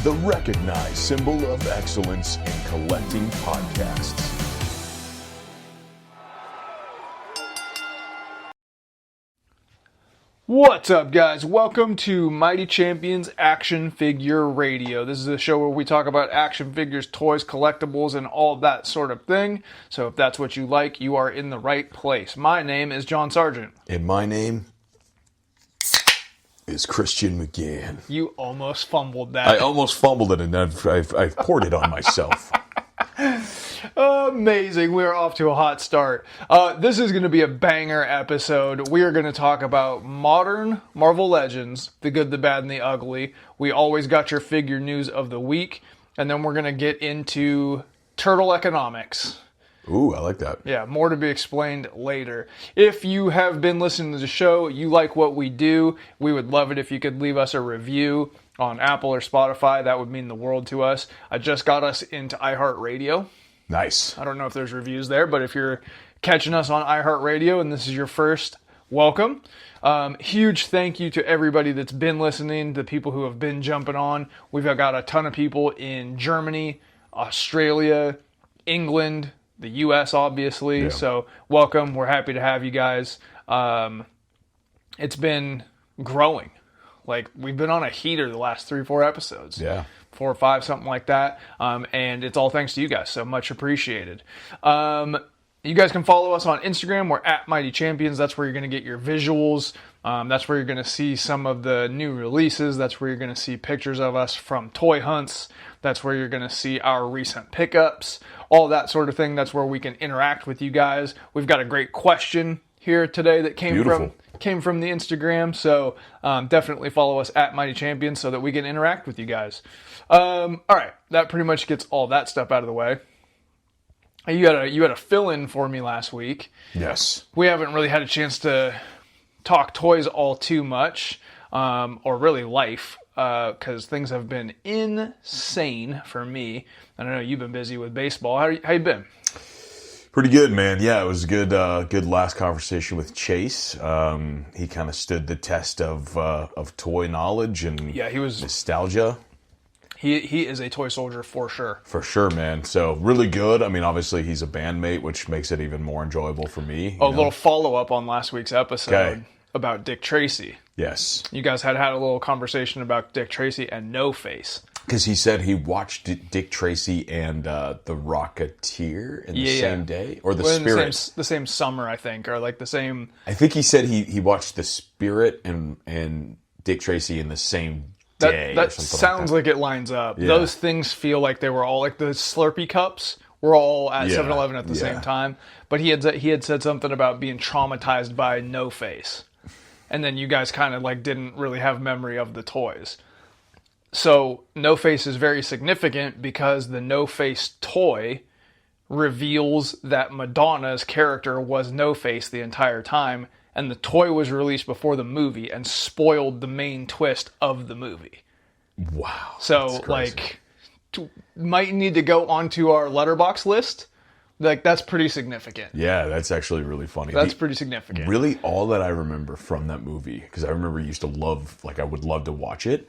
the recognized symbol of excellence in collecting podcasts. What's up, guys? Welcome to Mighty Champions Action Figure Radio. This is a show where we talk about action figures, toys, collectibles, and all that sort of thing. So if that's what you like, you are in the right place. My name is John Sargent. And my name is Christian McGann. You almost fumbled that. I almost fumbled it, and I've poured it on myself. Amazing. We're off to a hot start. This is going to be a banger episode. We are going to talk about modern Marvel Legends, the good, the bad, and the ugly. We always got your figure news of the week. And then we're going to get into turtle economics. Ooh, I like that. Yeah, more to be explained later. If you have been listening to the show, you like what we do, we would love it if you could leave us a review on Apple or Spotify. That would mean the world to us. I just got us into iHeartRadio. Nice. I don't know if there's reviews there, but if you're catching us on iHeartRadio and this is your first, welcome. Huge thank you to everybody that's been listening, the people who have been jumping on. We've got a ton of people in Germany, Australia, England, the U.S. obviously. Yeah. So welcome. We're happy to have you guys. It's been growing. Like, we've been on a heater the last 3-4 episodes. Yeah. 4 or 5, something like that. And it's all thanks to you guys, so much appreciated. You guys can follow us on Instagram. We're at Mighty Champions. That's where you're going to get your visuals. That's where you're going to see some of the new releases. That's where you're going to see pictures of us from toy hunts. That's where you're going to see our recent pickups. All that sort of thing. That's where we can interact with you guys. We've got a great question here today that came from the Instagram, so definitely follow us at Mighty Champions so that we can interact with you guys. All right, that pretty much gets all that stuff out of the way. You had a fill-in for me last week. Yes. We haven't really had a chance to talk toys all too much, or really life, because things have been insane for me. I know you've been busy with baseball. How you been? Pretty good, man. Yeah, it was a good last conversation with Chase. He kind of stood the test of toy knowledge and he was nostalgia. He is a toy soldier for sure. For sure, man. So really good. I mean, obviously he's a bandmate, which makes it even more enjoyable for me. A little follow-up on last week's episode about Dick Tracy. Yes. You guys had a little conversation about Dick Tracy and No Face. Because he said he watched Dick Tracy and The Rocketeer in the same day? Or The Spirit? The same summer, I think, or like the same... I think he said he watched The Spirit and Dick Tracy in the same day. That sounds like it lines up. Yeah. Those things feel like they were all... Like the Slurpee cups were all at 7-Eleven at the same time. But he had said something about being traumatized by No Face. And then you guys kind of like didn't really have memory of the toys. So, No Face is very significant because the No Face toy reveals that Madonna's character was No Face the entire time, and the toy was released before the movie and spoiled the main twist of the movie. Wow. So, might need to go onto our letterbox list. Like, that's pretty significant. Yeah, that's actually really funny. That's pretty significant. Really, all that I remember from that movie, because I remember I used to love, I would love to watch it,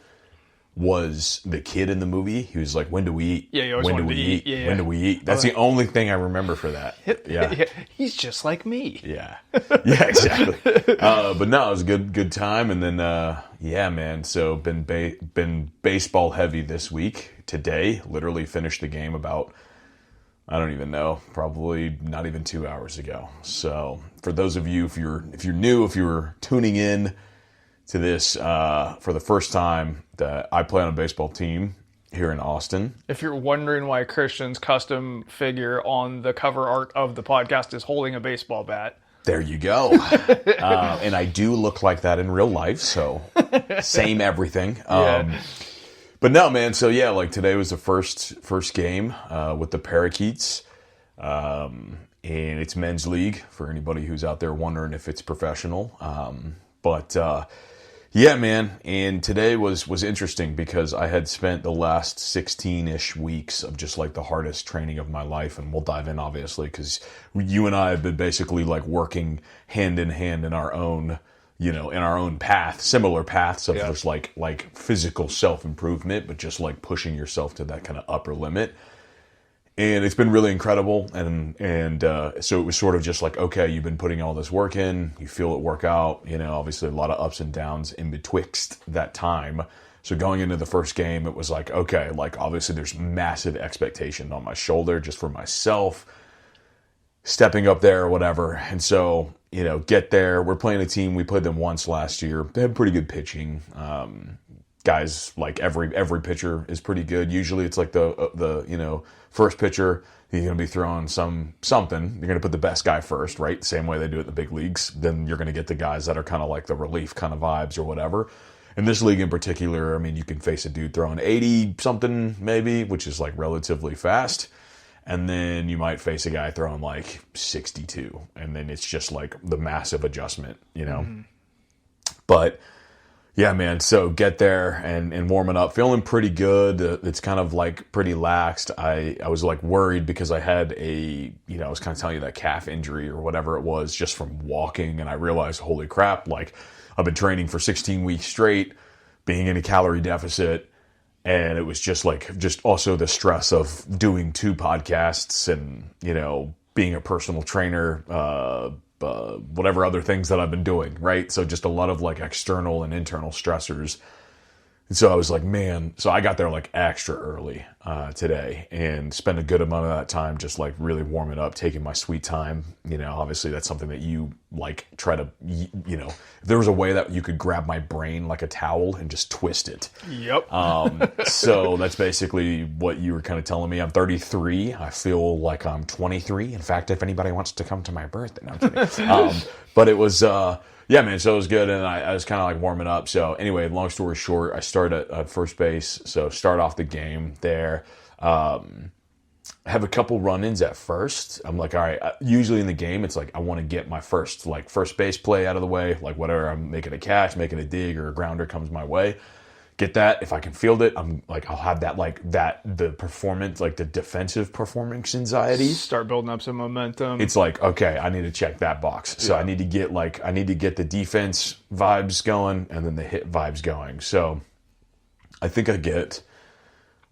was the kid in the movie. He was like, when do we eat? Yeah, you always wanted to eat. Yeah. When do we eat? That's the only thing I remember for that. Yeah. He's just like me. Yeah. Yeah, exactly. But no, it was a good time. And then, man, so been baseball heavy this week. Today, literally finished the game about, I don't even know, probably not even 2 hours ago. So for those of you, if you're new, if you're tuning in to this for the first time, that I play on a baseball team here in Austin. If you're wondering why Christian's custom figure on the cover art of the podcast is holding a baseball bat. There you go. And I do look like that in real life, so same everything. But no, man, so today was the first game with the Parakeets. And it's men's league for anybody who's out there wondering if it's professional. Yeah, man. And today was interesting because I had spent the last 16-ish weeks of just like the hardest training of my life. And we'll dive in, obviously, because you and I have been basically like working hand in hand in our own in our own path, similar paths of just like physical self-improvement, but just like pushing yourself to that kind of upper limit. And it's been really incredible. And so it was sort of just like, okay, you've been putting all this work in, you feel it work out, obviously a lot of ups and downs in betwixt that time. So going into the first game, it was like, okay, like obviously there's massive expectation on my shoulder just for myself, stepping up there or whatever. And so, get there. We're playing a team. We played them once last year. They had pretty good pitching. Guys, like every pitcher is pretty good. Usually it's like the first pitcher, you're going to be throwing something. You're going to put the best guy first, right? Same way they do it in the big leagues. Then you're going to get the guys that are kind of like the relief kind of vibes or whatever. In this league in particular, I mean, you can face a dude throwing 80 something maybe, which is like relatively fast. And then you might face a guy throwing like 62. And then it's just like the massive adjustment, Mm-hmm. But yeah, man. So get there and warming up, feeling pretty good. It's kind of like pretty laxed. I was like worried because I had I was kind of telling you that calf injury or whatever it was just from walking. And I realized, holy crap, like I've been training for 16 weeks straight, being in a calorie deficit. And it was just also the stress of doing 2 podcasts and, being a personal trainer, whatever other things that I've been doing, right? So just a lot of like external and internal stressors. And so I was like, man, so I got there like extra early today and spent a good amount of that time just like really warming up, taking my sweet time. Obviously that's something that you like try to, if there was a way that you could grab my brain like a towel and just twist it. Yep. So that's basically what you were kind of telling me. I'm 33. I feel like I'm 23. In fact, if anybody wants to come to my birthday, no, I'm kidding. But it was, yeah, man, so it was good, and I was kind of like warming up. So anyway, long story short, I start at first base, so start off the game there. Have a couple run-ins at first. I'm like, all right, usually in the game, it's like I want to get my first base play out of the way, like whatever, I'm making a catch, making a dig, or a grounder comes my way. Get that. If I can field it, I'm like, I'll have the performance, like the defensive performance anxiety. Start building up some momentum. It's like, okay, I need to check that box. So yeah. I need to get the defense vibes going and then the hit vibes going. So I think I get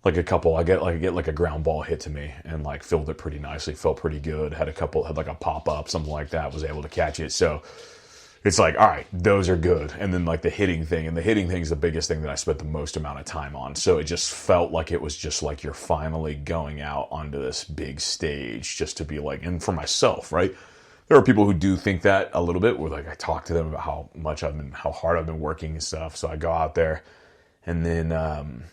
like a couple, I get like a ground ball hit to me and like filled it pretty nicely, felt pretty good. Had like a pop up, something like that, was able to catch it. So it's like, all right, those are good. And then like the hitting thing, and the hitting thing is the biggest thing that I spent the most amount of time on. So it just felt like it was just like you're finally going out onto this big stage just to be like, and for myself, right? There are people who do think that a little bit, where like I talk to them about how hard I've been working and stuff. So I go out there and then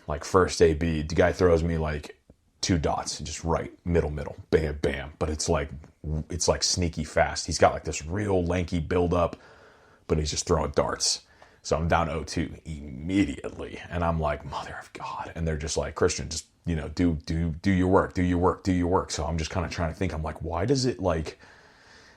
like first AB, the guy throws me like 2 dots, just right, middle, bam, bam. But it's like sneaky fast. He's got like this real lanky build-up, but he's just throwing darts. So I'm down 0-2 immediately. And I'm like, mother of God. And they're just like, Christian, just, do your work. So I'm just kind of trying to think. I'm like, why does it like,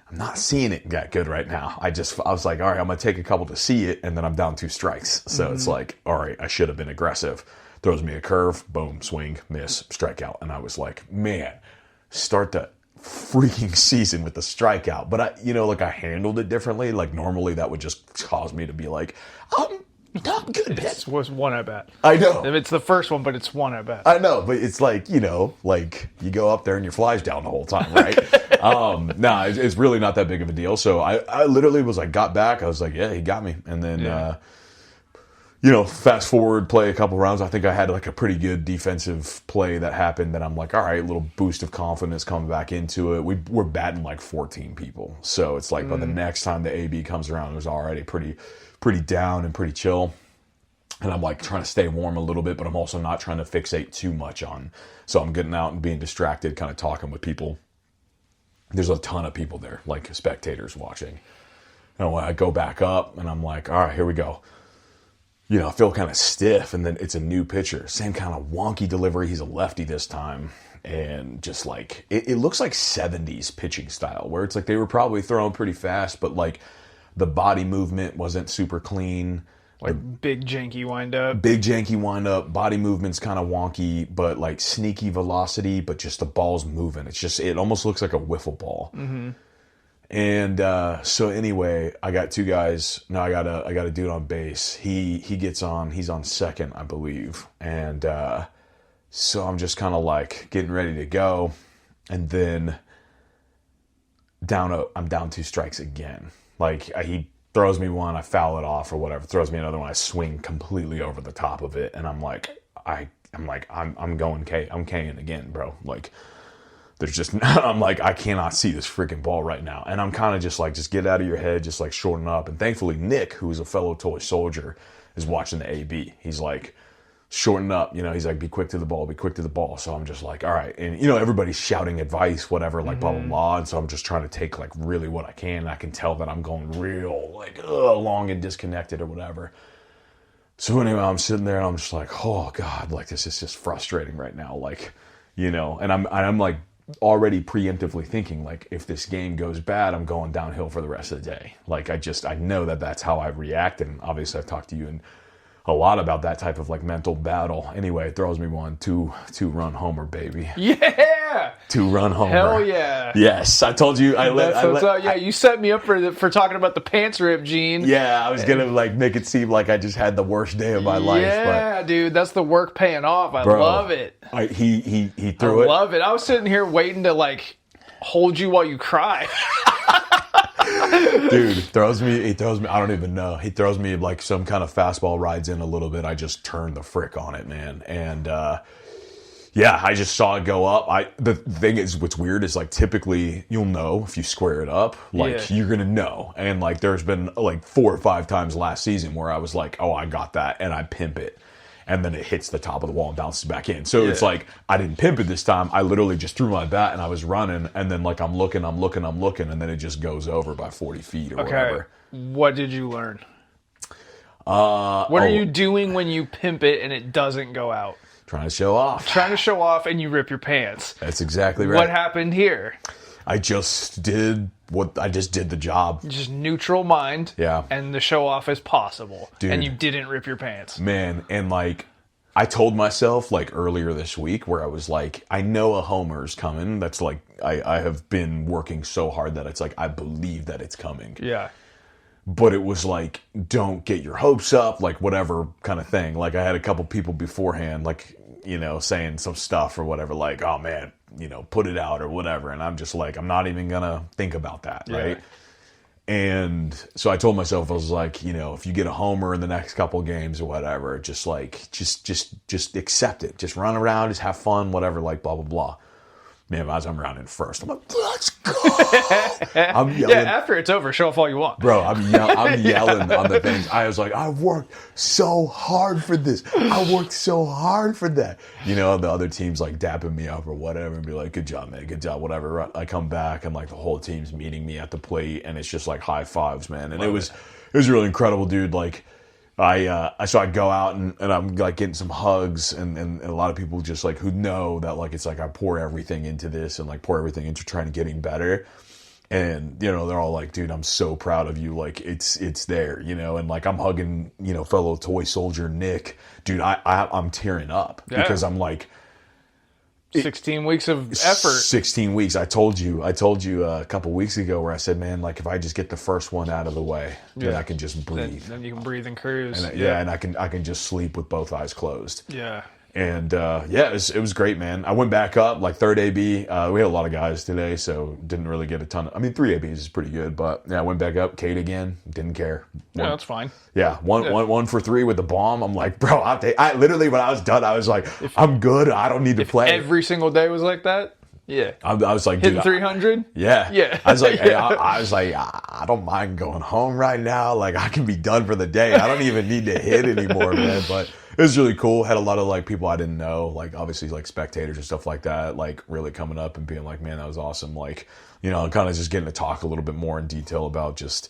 I'm not seeing it that good right now. I was like, all right, I'm going to take a couple to see it. And then I'm down 2 strikes. So It's like, all right, I should have been aggressive. Throws me a curve, boom, swing, miss, strikeout. And I was like, man, start the freaking season with the strikeout. But I handled it differently. Like normally that would just cause me to be like, not good, man. It was 1 at bat. I know. It's the first one, but it's 1 at bat. I know, but it's like, like you go up there and your fly's down the whole time, right? No, it's really not that big of a deal. So I literally was like, got back. I was like, yeah, he got me. And then, fast forward, play a couple rounds. I think I had like a pretty good defensive play that happened. Then I'm like, all right, a little boost of confidence coming back into it. We're batting like 14 people. So it's like by the next time the AB comes around, it was already pretty down and pretty chill. And I'm like trying to stay warm a little bit, but I'm also not trying to fixate too much on. So I'm getting out and being distracted, kind of talking with people. There's a ton of people there, like spectators watching. And when I go back up and I'm like, all right, here we go. I feel kind of stiff, and then it's a new pitcher. Same kind of wonky delivery. He's a lefty this time. And just like, it looks like 70s pitching style, where it's like they were probably throwing pretty fast, but like the body movement wasn't super clean. Like big janky windup. Body movement's kind of wonky, but like sneaky velocity, but just the ball's moving. It almost looks like a wiffle ball. Mm-hmm. And so anyway, I got two guys. No, I got a dude on base. He gets on. He's on second, I believe. And so I'm just kind of like getting ready to go, and then I'm down 2 strikes again. Like he throws me one, I foul it off or whatever. Throws me another one, I swing completely over the top of it, and I'm going K. I'm K'ing again, bro. Like. There's just, I'm like, I cannot see this freaking ball right now. And I'm kind of just like, just get out of your head, just like shorten up. And thankfully, Nick, who is a fellow toy soldier, is watching the AB. He's like, shorten up, he's like, be quick to the ball, be quick to the ball. So I'm just like, all right. And, everybody's shouting advice, whatever, like blah, blah, blah. And so I'm just trying to take like really what I can. And I can tell that I'm going real like long and disconnected or whatever. So anyway, I'm sitting there and I'm just like, oh God, like this is just frustrating right now. Like, and I'm like, already preemptively thinking like if this game goes bad, I'm going downhill for the rest of the day. Like I know that that's how I react, and obviously I've talked to you a lot about that type of like mental battle. Anyway, it throws me one, two run homer, baby. Yeah, 2-run homer. Hell yeah. Yes, I told you. You set me up for talking about the pants rip, Gene. Yeah, I was gonna like make it seem like I just had the worst day of my life. Yeah, dude, that's the work paying off. I love it. He threw it. I love it. I was sitting here waiting to like hold you while you cry. Dude, he throws me, I don't even know. He throws me like some kind of fastball, rides in a little bit. I just turned the frick on it, man. And yeah, I just saw it go up. The thing is, what's weird is like typically you'll know if you square it up, like you're going to know. And like there's been like 4 or 5 times last season where I was like, oh, I got that, and I pimp it. And then it hits the top of the wall and bounces back in. So it's like, I didn't pimp it this time. I literally just threw my bat and I was running. And then like I'm looking. And then it just goes over by 40 feet or whatever. What did you learn? What are you doing when you pimp it and it doesn't go out? Trying to show off. And you rip your pants. That's exactly right. What happened here? I just did the job. Just neutral mind. Yeah. And the show off is possible. Dude. And you didn't rip your pants. Man, and like I told myself like earlier this week where I was like, I know a homer's coming. That's like I have been working so hard that it's like I believe that it's coming. Yeah. But it was like, don't get your hopes up, like whatever kind of thing. Like I had a couple people beforehand, like, saying some stuff or whatever, like, oh man, put it out or whatever. And I'm just like, I'm not even gonna think about that, right? And so I told myself, I was like, if you get a homer in the next couple of games or whatever, just like, just accept it. Just run around, just have fun, whatever, like blah, blah, blah. Man, as I'm running first, I'm like, let's go. I'm yelling. Yeah, after it's over, show off all you want. Bro, I'm yelling on the things. I was like, I worked so hard for this. I worked so hard for that. The other team's like dapping me up or whatever and be like, good job, man, good job, whatever. I come back and like the whole team's meeting me at the plate and it's just like high fives, man. And it was really incredible, dude. Like, so I go out and I'm like getting some hugs and a lot of people just like who know that like it's like I pour everything into this and like pour everything into trying to getting better. And, they're all like, dude, I'm so proud of you. Like it's there, and like I'm hugging, fellow toy soldier Nick, dude, I'm tearing up because I'm like, 16 weeks of effort. 16 weeks. I told you a couple weeks ago where I said, man, like if I just get the first one out of the way, then I can just breathe. Then you can breathe and cruise. And I can just sleep with both eyes closed. Yeah. And it was great, man. I went back up like third AB. We had a lot of guys today, so didn't really get a ton of. I mean, 3 ABs is pretty good, but yeah, I went back up. Kate again, didn't care. Yeah, that's fine. Yeah, one for 3 with the bomb. I'm like, bro, I literally when I was done, I was like, I'm good. I don't need to play. Every single day was like that. Yeah, I was like, hitting dude, 300. Yeah. I was like, hey, I was like, I don't mind going home right now. Like, I can be done for the day. I don't even need to hit anymore, man. But it was really cool. Had a lot of like people I didn't know, like obviously like spectators and stuff like that, like really coming up and being like, man, that was awesome. Like, kind of just getting to talk a little bit more in detail about just,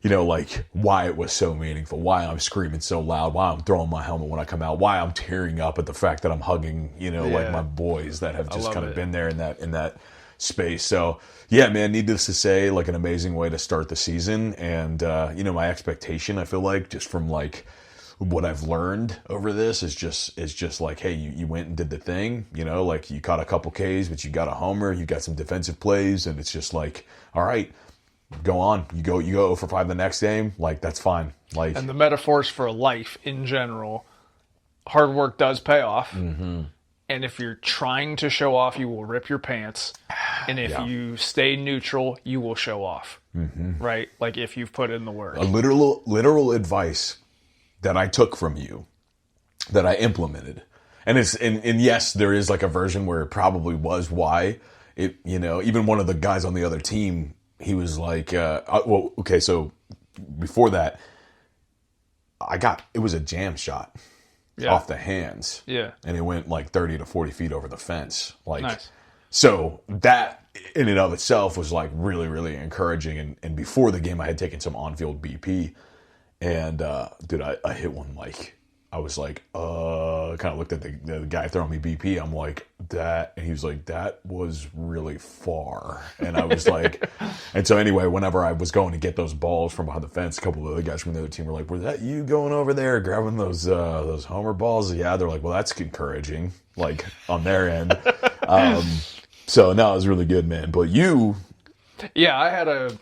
like why it was so meaningful, why I'm screaming so loud, why I'm throwing my helmet when I come out, why I'm tearing up at the fact that I'm hugging, like my boys that have just kind of been there in that space. So yeah, man, needless to say, like an amazing way to start the season. And, my expectation, I feel like just from like what I've learned over this is just like, hey, you went and did the thing, like you caught a couple Ks, but you got a homer, you got some defensive plays, and it's just like, all right, go on. You go 0 for 5 the next game. Like, that's fine. Like, And the metaphors for life in general, hard work does pay off. Mm-hmm. And if you're trying to show off, you will rip your pants. And if you stay neutral, you will show off. Mm-hmm. Right? Like if you've put in the work. A literal advice that I took from you that I implemented. And and yes, there is like a version where it probably was why it, even one of the guys on the other team, he was like, so before that, it was a jam shot. Off the hands. Yeah. And it went like 30 to 40 feet over the fence. Like, nice. So that in and of itself was like really, really encouraging. And before the game, I had taken some on-field BP. And, dude, I hit one like, I was like, kind of looked at the guy throwing me BP. I'm like, that. And he was like, that was really far. And I was like, and so anyway, whenever I was going to get those balls from behind the fence, a couple of other guys from the other team were like, was that you going over there grabbing those homer balls? Yeah. They're like, well, that's encouraging, like on their end. So no, it was really good, man. But yeah, I don't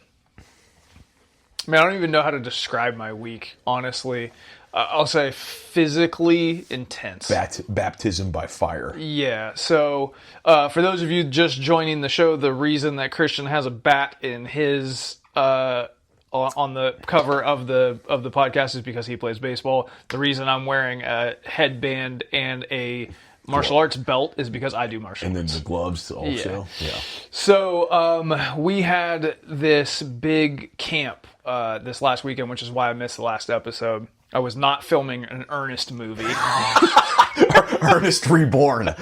even know how to describe my week, honestly. I'll say physically intense. Baptism by fire. Yeah. So for those of you just joining the show, the reason that Christian has a bat in his on the cover of the podcast is because he plays baseball. The reason I'm wearing a headband and a martial arts belt is because I do martial arts. And then the gloves also. Yeah. So we had this big camp this last weekend, which is why I missed the last episode. I was not filming an Ernest movie. Ernest Reborn.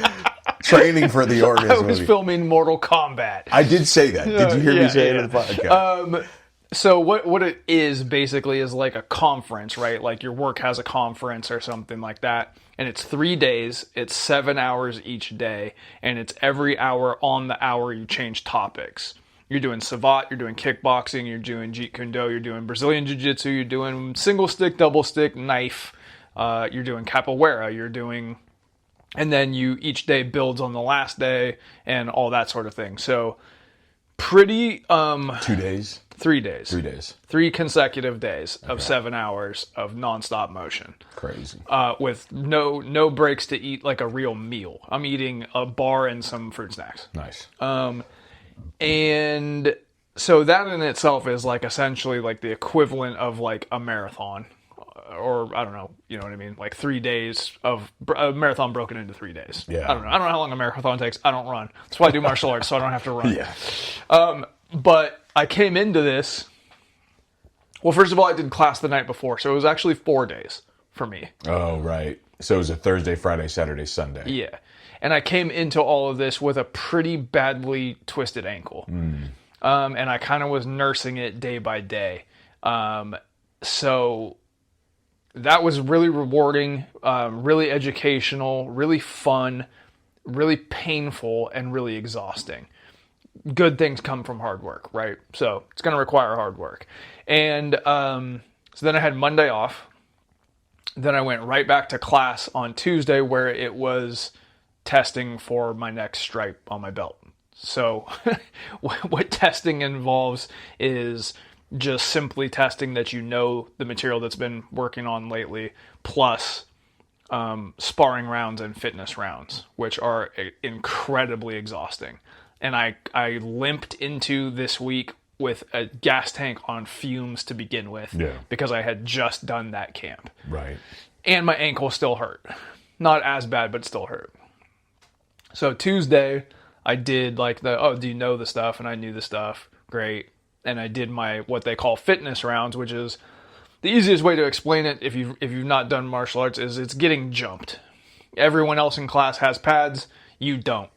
Training for the Ernest movie. I was filming Mortal Kombat. I did say that. Did you hear me say it in the podcast? So what it is basically is like a conference, right? Like your work has a conference or something like that. And it's 3 days. It's 7 hours each day. And it's every hour on the hour you change topics. You're doing savate, you're doing kickboxing, you're doing jeet kune do, you're doing Brazilian jiu-jitsu, you're doing single stick, double stick, knife, you're doing capoeira, you're doing, and then each day builds on the last day and all that sort of thing. So pretty 2 days? 3 days. 3 days. 3 consecutive days of 7 hours of nonstop motion. Crazy. With no breaks to eat like a real meal. I'm eating a bar and some fruit snacks. Nice. And so that in itself is like essentially like the equivalent of like a marathon, or I don't know, you know what I mean? Like 3 days of a marathon broken into 3 days. Yeah. I don't know how long a marathon takes. I don't run. That's why I do martial arts, so I don't have to run. Yeah. But I came into this. Well, first of all, I did class the night before, so it was actually 4 days for me. Oh, right. So it was a Thursday, Friday, Saturday, Sunday. Yeah. And I came into all of this with a pretty badly twisted ankle. And I kind of was nursing it day by day. So that was really rewarding, really educational, really fun, really painful, and really exhausting. Good things come from hard work, right? So it's going to require hard work. And so then I had Monday off. Then I went right back to class on Tuesday where it was testing for my next stripe on my belt. So what testing involves is just simply testing that you know the material that's been working on lately, plus sparring rounds and fitness rounds, which are incredibly exhausting. And I limped into this week with a gas tank on fumes to begin with, because I had just done that camp. Right. And my ankle still hurt. Not as bad, but still hurt. So Tuesday, I did like do you know the stuff? And I knew the stuff. Great. And I did my, what they call fitness rounds, which is the easiest way to explain it if you've not done martial arts is it's getting jumped. Everyone else in class has pads. You don't.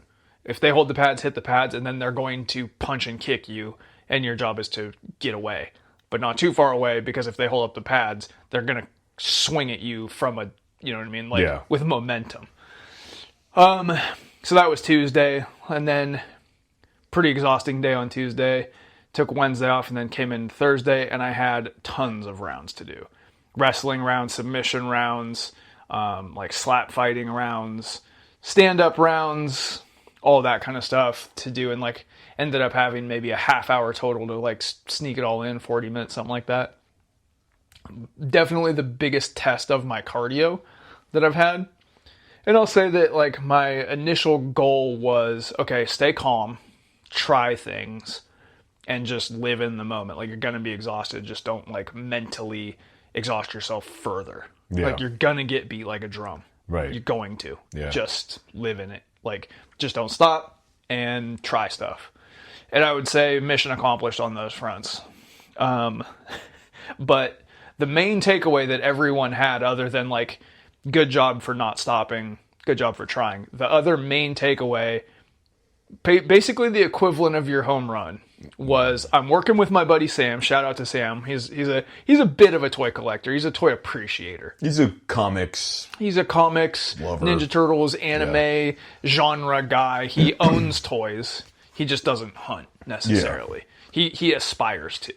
If they hold the pads, hit the pads, and then they're going to punch and kick you, and your job is to get away. But not too far away, because if they hold up the pads, they're going to swing at you from a, you know what I mean? Like, with momentum. So that was Tuesday, and then pretty exhausting day on Tuesday. Took Wednesday off and then came in Thursday, and I had tons of rounds to do. Wrestling rounds, submission rounds, like slap fighting rounds, stand-up rounds, all that kind of stuff to do, and like ended up having maybe a half hour total to like sneak it all in, 40 minutes, something like that. Definitely the biggest test of my cardio that I've had. And I'll say that like my initial goal was, okay, stay calm, try things, and just live in the moment. Like, you're going to be exhausted. Just don't like mentally exhaust yourself further. Yeah. Like, you're going to get beat like a drum. Right. You're going to. Yeah. Just live in it. Like, just don't stop and try stuff. And I would say mission accomplished on those fronts. But the main takeaway that everyone had, other than like, good job for not stopping, good job for trying, the other main takeaway, basically the equivalent of your home run, was I'm working with my buddy Sam. Shout out to Sam. He's a bit of a toy collector. He's a toy appreciator. He's a comics lover. Ninja Turtles, anime, genre guy. He owns toys. He just doesn't hunt necessarily. Yeah. He aspires to.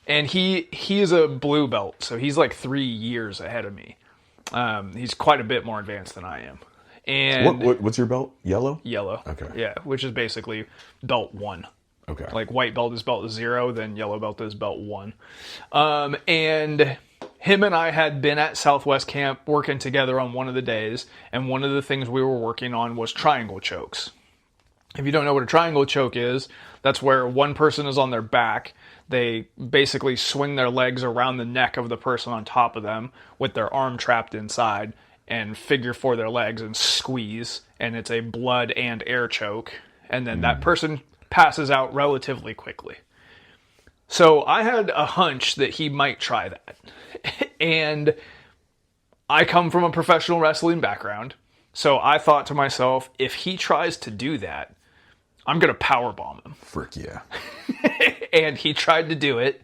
And he is a blue belt, so he's like 3 years ahead of me. He's quite a bit more advanced than I am. And what's your belt? Yellow? Yellow. Okay. Yeah, which is basically belt 1. Okay. Like, white belt is belt 0, then yellow belt is belt 1. And him and I had been at Southwest Camp working together on one of the days, and one of the things we were working on was triangle chokes. If you don't know what a triangle choke is, that's where one person is on their back. They basically swing their legs around the neck of the person on top of them with their arm trapped inside, and figure four their legs and squeeze, and it's a blood and air choke, and then that person passes out relatively quickly. So I had a hunch that he might try that. And I come from a professional wrestling background, so I thought to myself, if he tries to do that, I'm going to powerbomb him. Frick yeah. And he tried to do it,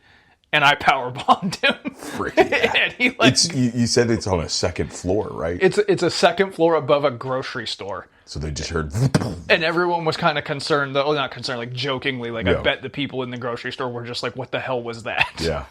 and I powerbombed him. Frick yeah. And he like, you said it's on a second floor, right? It's a second floor above a grocery store. So they just heard... And everyone was kind of concerned, though, not concerned, like jokingly, like, yeah. I bet the people in the grocery store were just like, what the hell was that? Yeah.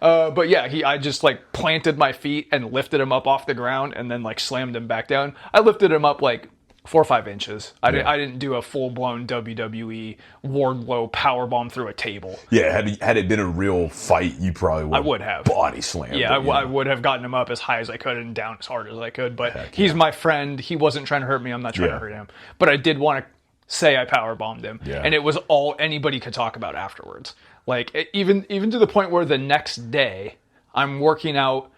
But yeah, I just like planted my feet and lifted him up off the ground and then like slammed him back down. I lifted him up like 4 or 5 inches. I didn't do a full-blown WWE Wardlow powerbomb through a table. Yeah, had it been a real fight, you probably would have body slammed. Yeah, I would have gotten him up as high as I could and down as hard as I could. But he's my friend. He wasn't trying to hurt me. I'm not trying to hurt him. But I did want to say I powerbombed him. Yeah. And it was all anybody could talk about afterwards. Like, even to the point where the next day, I'm working out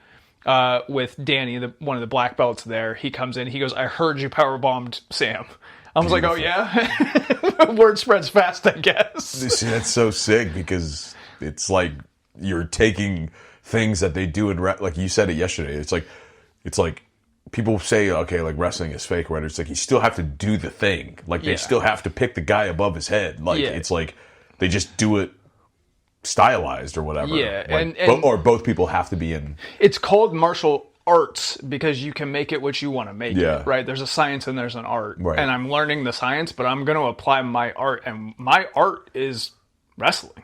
with Danny, one of the black belts there. He comes in, he goes, I heard you powerbombed Sam. I was like, oh yeah? Word spreads fast, I guess. See, that's so sick, because it's like you're taking things that they do in like you said it yesterday. It's like people say, okay, like wrestling is fake or whatever. It's like you still have to do the thing. Like they still have to pick the guy above his head. Like it's like they just do it stylized or whatever. Yeah, like, and or both people have to be in. It's called martial arts because you can make it what you want to make it, right? There's a science and there's an art. Right. And I'm learning the science, but I'm going to apply my art, and my art is wrestling.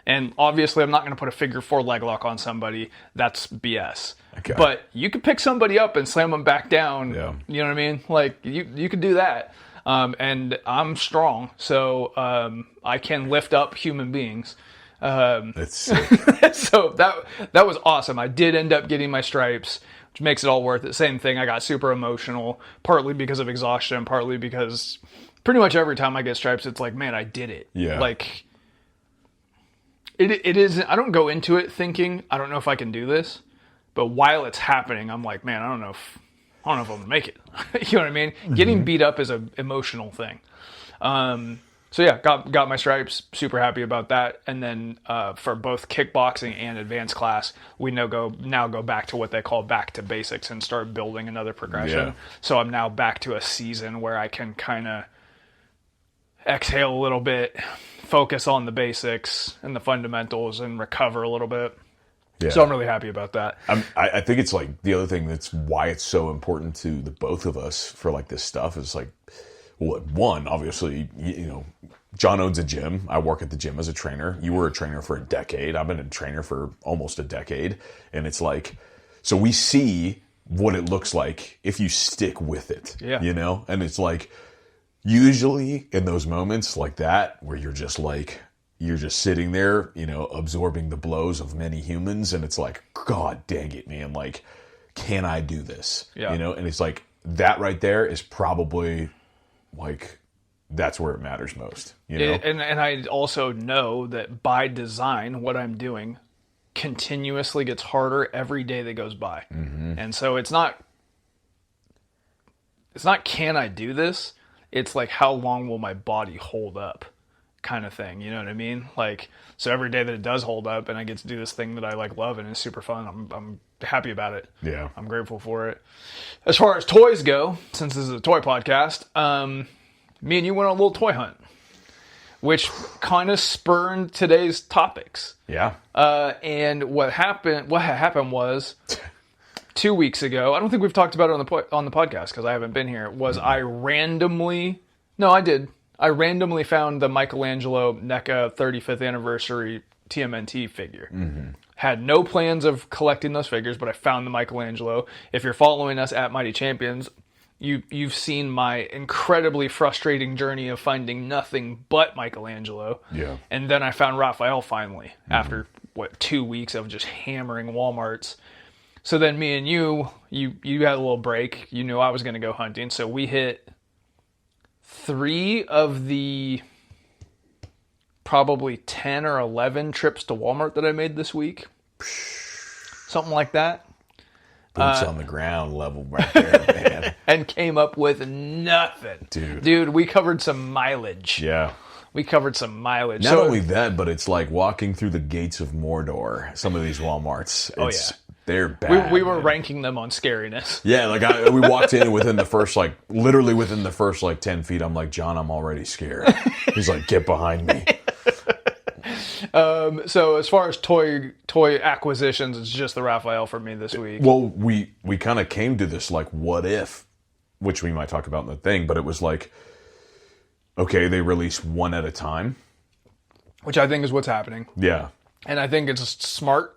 And obviously I'm not going to put a figure 4 leg lock on somebody. That's BS. Okay. But you could pick somebody up and slam them back down. Yeah. You know what I mean? Like you could do that. And I'm strong, so I can lift up human beings. That's sick. So that was awesome. I did end up getting my stripes, which makes it all worth it. Same thing, I got super emotional, partly because of exhaustion, partly because pretty much every time I get stripes, it's like, man, I did it. Yeah. Like, it is, I don't go into it thinking, I don't know if I can do this, but while it's happening, I'm like, man, I don't know if I'm gonna make it. You know what I mean? Mm-hmm. Getting beat up is an emotional thing. So yeah, got my stripes, super happy about that. And then for both kickboxing and advanced class, we now go back to what they call back to basics and start building another progression. Yeah. So I'm now back to a season where I can kind of exhale a little bit, focus on the basics and the fundamentals, and recover a little bit. Yeah. So I'm really happy about that. I think it's like the other thing that's why it's so important to the both of us for like this stuff is like, well, one, obviously, you know, John owns a gym. I work at the gym as a trainer. You were a trainer for a decade. I've been a trainer for almost a decade. And it's like, so we see what it looks like if you stick with it. Yeah. You know? And it's like, usually in those moments like that, where you're just sitting there, you know, absorbing the blows of many humans, and it's like, God dang it, man, like, can I do this? Yeah. You know? And it's like, that right there is probably, like, that's where it matters most, you know? And I also know that by design, what I'm doing continuously gets harder every day that goes by. Mm-hmm. And so it's not can I do this? It's like, how long will my body hold up kind of thing. You know what I mean? Like, so every day that it does hold up and I get to do this thing that I like love and it's super fun, I'm happy about it. Yeah. I'm grateful for it. As far as toys go, since this is a toy podcast, me and you went on a little toy hunt, which kind of spurned today's topics. Yeah. And what happened was 2 weeks ago, I don't think we've talked about it on the podcast because I haven't been here, was I randomly found the Michelangelo NECA 35th anniversary TMNT figure. Mm-hmm. Had no plans of collecting those figures, but I found the Michelangelo. If you're following us at Mighty Champions, you've seen my incredibly frustrating journey of finding nothing but Michelangelo. Yeah. And then I found Raphael finally, after 2 weeks of just hammering Walmarts. So then me and you had a little break. You knew I was going to go hunting, so we hit 3 of the probably 10 or 11 trips to Walmart that I made this week. Something like that. Boots on the ground level right there, man. And came up with nothing. Dude, we covered some mileage. Yeah. We covered some mileage. Not only that, but it's like walking through the gates of Mordor. Some of these Walmarts. They're bad. We were ranking them on scariness. Yeah, like we walked in within the first, literally within the first 10 feet, I'm like, John, I'm already scared. He's like, get behind me. So as far as toy acquisitions, it's just the Raphael for me this week. Well, we kind of came to this what if, which we might talk about in the thing, but it was like, okay, they release one at a time. Which I think is what's happening. Yeah. And I think it's smart,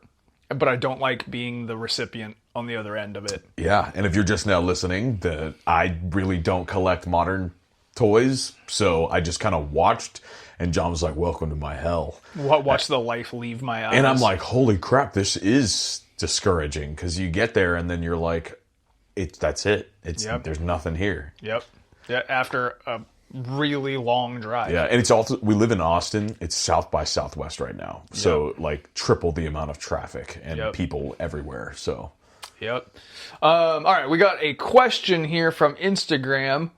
but I don't like being the recipient on the other end of it. Yeah, and if you're just now listening, I really don't collect modern toys, so I just kind of watched, and John was like, welcome to my hell. Watch the life leave my eyes. And I'm like, holy crap, this is discouraging, because you get there, and then you're like, that's it. There's nothing here. Yep. Yeah, after a really long drive. Yeah, and it's also, we live in Austin. It's South by Southwest right now. So, triple the amount of traffic and people everywhere. So, yep. All right, we got a question here from Instagram.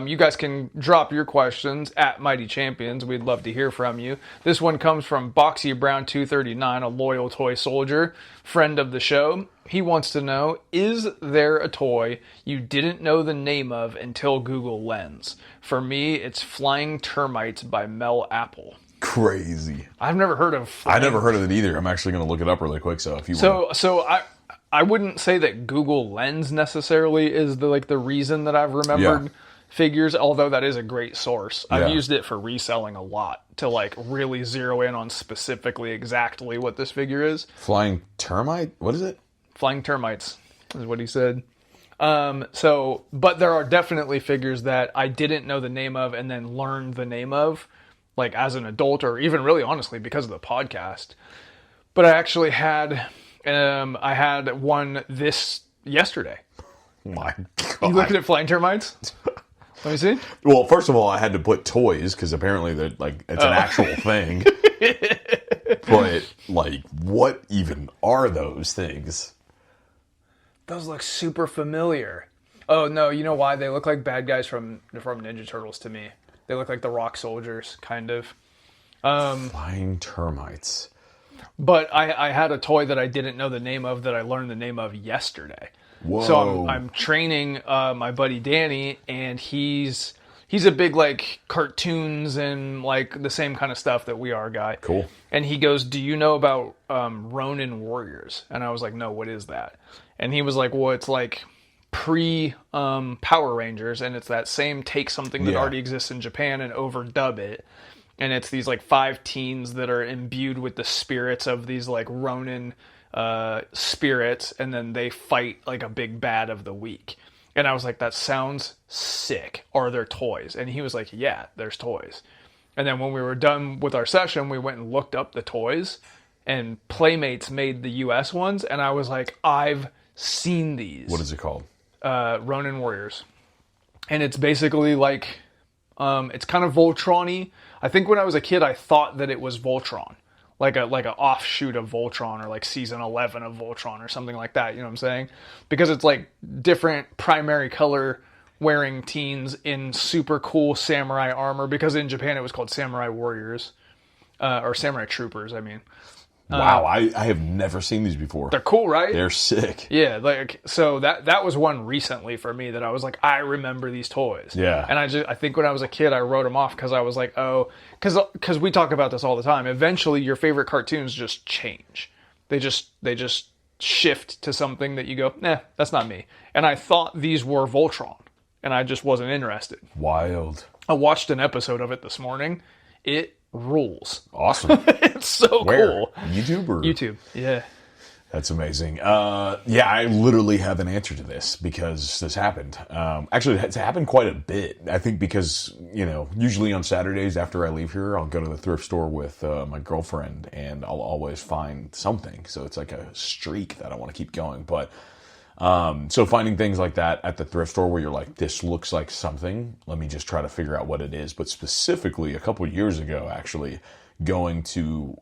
You guys can drop your questions at Mighty Champions. We'd love to hear from you. This one comes from Boxy Brown 239, a loyal toy soldier, friend of the show. He wants to know, is there a toy you didn't know the name of until Google Lens? For me, it's Flying Termites by Mel Apple. Crazy. I've never heard of I never heard of it either. I'm actually going to look it up really quick. So if you want. So I wouldn't say that Google Lens necessarily is the reason that I've remembered figures, although that is a great source. Yeah. I've used it for reselling a lot to really zero in on specifically exactly what this figure is. Flying Termite? What is it? Flying Termites is what he said. But there are definitely figures that I didn't know the name of and then learned the name of, as an adult, or even really honestly because of the podcast. But I actually had, one this yesterday. My God. You looking at Flying Termites? Let me see. Well, first of all, I had to put toys because apparently it's an actual thing. But what even are those things? Those look super familiar. Oh, no, you know why? They look like bad guys from Ninja Turtles to me. They look like the Rock Soldiers, kind of. Flying Termites. But I had a toy that I didn't know the name of that I learned the name of yesterday. Whoa. So I'm training my buddy Danny, and he's a big cartoons and the same kind of stuff that we are guy. Cool. And he goes, "Do you know about Ronin Warriors?" And I was like, "No, what is that?" And he was like, "Well, it's pre Power Rangers, and it's that same take something that already exists in Japan and overdub it. And it's these 5 teens that are imbued with the spirits of these Ronin spirits, and then they fight like a big bad of the week. And I was like, that sounds sick. Are there toys? And he was like, yeah, there's toys. And then when we were done with our session, we went and looked up the toys, and Playmates made the US ones. And I was like, I've seen these. What is it called? Ronin Warriors. And it's basically like, it's kind of Voltron-y. I think when I was a kid, I thought that it was Voltron. Like an offshoot of Voltron, or like season 11 of Voltron or something like that. You know what I'm saying? Because it's like different primary color wearing teens in super cool samurai armor. Because in Japan it was called Samurai Warriors. Or Samurai Troopers, I mean. Wow, I have never seen these before. They're cool, right? They're sick. Yeah, like, so that was one recently for me that I was like, I remember these toys. Yeah. And I think when I was a kid, I wrote them off because I was like, oh, because we talk about this all the time. Eventually, your favorite cartoons just change. They just shift to something that you go, nah, that's not me. And I thought these were Voltron, and I just wasn't interested. Wild. I watched an episode of it this morning. It rules. Awesome. It's so cool. YouTube or? YouTube, yeah. That's amazing. Yeah, I literally have an answer to this because this happened. Actually, it's happened quite a bit. I think because, usually on Saturdays after I leave here, I'll go to the thrift store with my girlfriend, and I'll always find something. So it's like a streak that I want to keep going. But so finding things like that at the thrift store where you're like, this looks like something, let me just try to figure out what it is. But specifically, a couple of years ago, actually, going to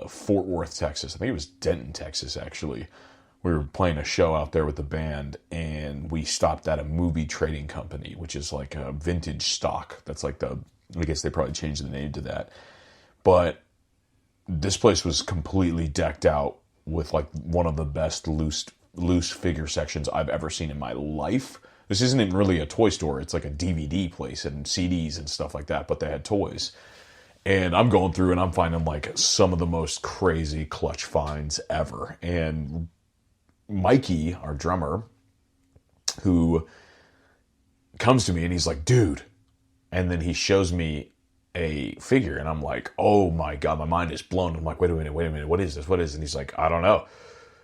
Fort Worth, Texas. I think it was Denton, Texas, actually. We were playing a show out there with the band, and we stopped at a movie trading company, which is like a vintage stock. That's like I guess they probably changed the name to that. But this place was completely decked out with like one of the best loose figure sections I've ever seen in my life. This isn't really a toy store. It's like a DVD place and CDs and stuff like that, but they had toys. And I'm going through and I'm finding like some of the most crazy clutch finds ever. And Mikey, our drummer, who comes to me and he's like, dude. And then he shows me a figure and I'm like, oh my God, my mind is blown. I'm like, wait a minute. What is this? What is it? And he's like, I don't know.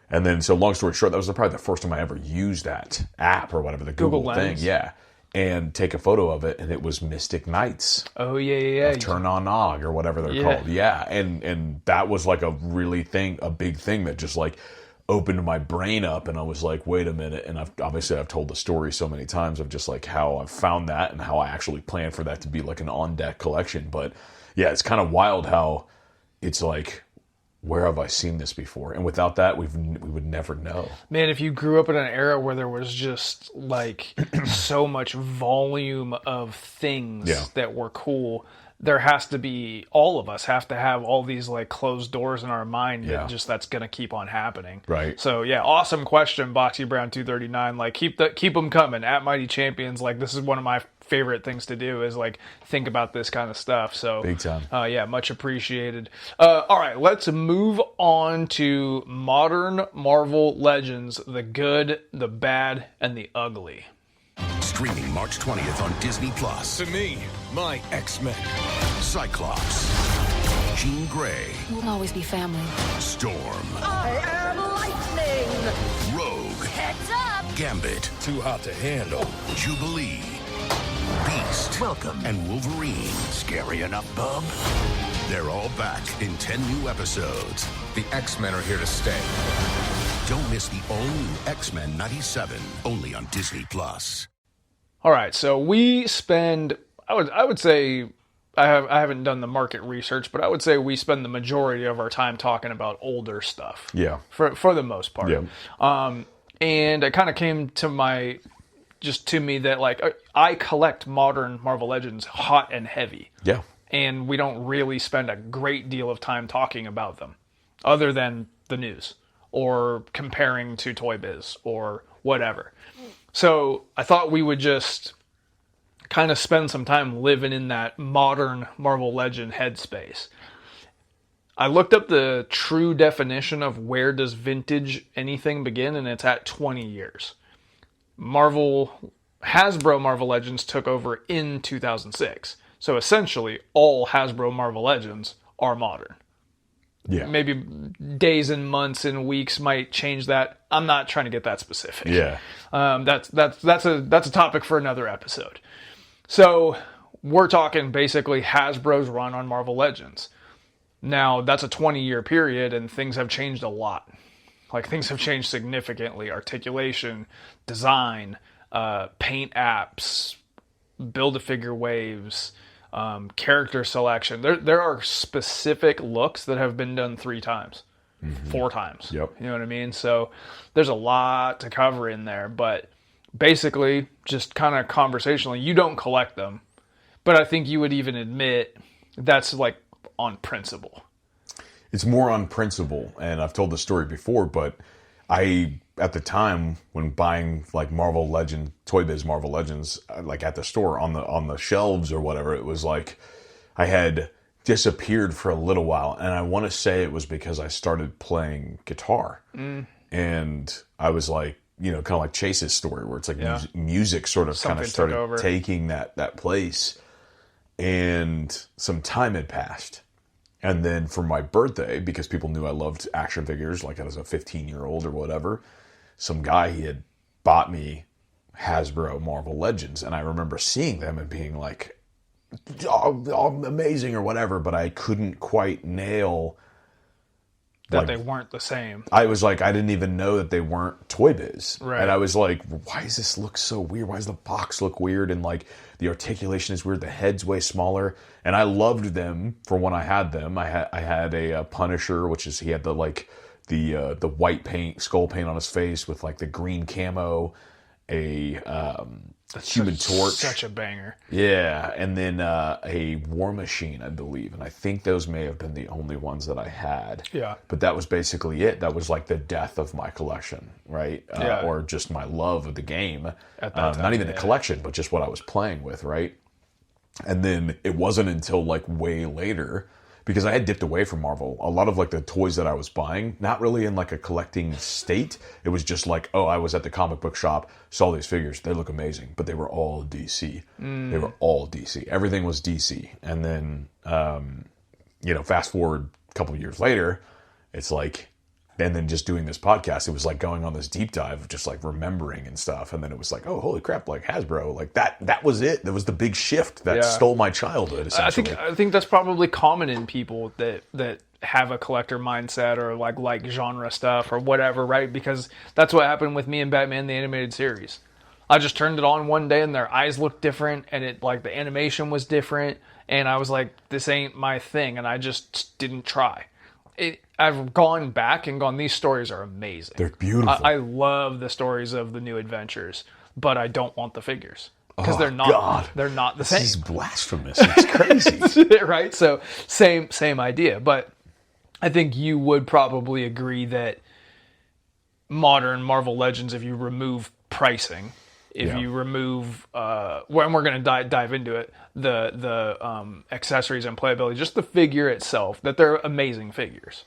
And then, so long story short, that was probably the first time I ever used that app or whatever, the Google thing. Lens. Yeah. And take a photo of it, and it was Mystic Knights. Oh, yeah. Turn on Nog, or whatever they're called. Yeah. And that was like a big thing that just like opened my brain up, and I was like, wait a minute. And I've told the story so many times of just like how I found that and how I actually planned for that to be like an on-deck collection. But yeah, it's kind of wild how it's like, where have I seen this before? And without that, we would never know. Man, if you grew up in an era where there was just like so much volume of things that were cool, there has to be, all of us have to have all these like closed doors in our mind that that's going to keep on happening. Right. So yeah, awesome question, Boxy Brown 239. Like keep them coming at Mighty Champions. Like this is one of my favorite things to do is like think about this kind of stuff. So big time. Yeah, much appreciated. All right, let's move on to modern Marvel Legends, the good, the bad, and the ugly. Streaming March 20th on Disney+. To me, my X-Men. Cyclops. Jean Grey. We'll always be family. Storm. I am lightning! Rogue. Heads up! Gambit. Too hot to handle. Jubilee. Beast. Welcome. And Wolverine. Scary enough, bub? They're all back in 10 new episodes. The X-Men are here to stay. Don't miss the all-new X-Men 97, only on Disney+. All right, so we spend, I would say, I haven't done the market research, but I would say we spend the majority of our time talking about older stuff. Yeah. For the most part. Yeah. And it kind of came to me that like I collect modern Marvel Legends hot and heavy. Yeah. And we don't really spend a great deal of time talking about them other than the news or comparing to Toy Biz or whatever. So I thought we would just kind of spend some time living in that modern Marvel Legend headspace. I looked up the true definition of where does vintage anything begin, and it's at 20 years. Hasbro Marvel Legends took over in 2006. So essentially, all Hasbro Marvel Legends are modern. Yeah. Maybe days and months and weeks might change that. I'm not trying to get that specific. Yeah. That's a topic for another episode. So we're talking basically Hasbro's run on Marvel Legends. Now that's a 20-year period, and things have changed a lot. Like, things have changed significantly. Articulation, design, paint apps, Build-A-Figure waves, character selection. There are specific looks that have been done 3 times, 4 times. Yep. You know what I mean? So there's a lot to cover in there. But basically, just kind of conversationally, you don't collect them. But I think you would even admit that's like on principle. It's more on principle, and I've told the story before, but at the time when buying like Marvel Legend, Toy Biz Marvel Legends, like at the store on the shelves or whatever, it was like I had disappeared for a little while, and I want to say it was because I started playing guitar, and I was like, kind of like Chase's story, where it's like music sort of kind of started taking that place, and some time had passed. And then for my birthday, because people knew I loved action figures, like I was a 15-year-old or whatever, some guy, he had bought me Hasbro Marvel Legends. And I remember seeing them and being like, oh, amazing or whatever, but I couldn't quite nail that they weren't the same. I was like, I didn't even know that they weren't Toy Biz. Right. And I was like, why does this look so weird? Why does the box look weird? And like the articulation is weird. The head's way smaller. And I loved them for when I had them. I had a Punisher, which is, he had the white paint, skull paint on his face with like the green camo, a Human Torch. Such a banger. Yeah, and then a War Machine, I believe. And I think those may have been the only ones that I had. Yeah. But that was basically it. That was like the death of my collection, right? Or just my love of the game. At that time, not even the collection, but just what I was playing with, right? And then it wasn't until like way later, because I had dipped away from Marvel. A lot of like the toys that I was buying, not really in like a collecting state. It was just like, oh, I was at the comic book shop, saw these figures. They look amazing, but they were all DC. They were all DC. Everything was DC. And then, fast forward a couple of years later, it's like, and then just doing this podcast, it was like going on this deep dive of just like remembering and stuff. And then it was like, oh, holy crap, like Hasbro, like that was it. That was the big shift that stole my childhood, essentially. I think that's probably common in people that have a collector mindset or like genre stuff or whatever, right? Because that's what happened with me and Batman the Animated Series. I just turned it on one day and their eyes looked different and it like the animation was different and I was like, this ain't my thing, and I just didn't try. I've gone back and gone, these stories are amazing. They're beautiful. I love the stories of the New Adventures, but I don't want the figures. Because they're not the same. This is blasphemous. It's crazy. Right? So same idea. But I think you would probably agree that modern Marvel Legends, if you remove pricing, if you remove, and we're going to dive into it, the accessories and playability, just the figure itself, that they're amazing figures.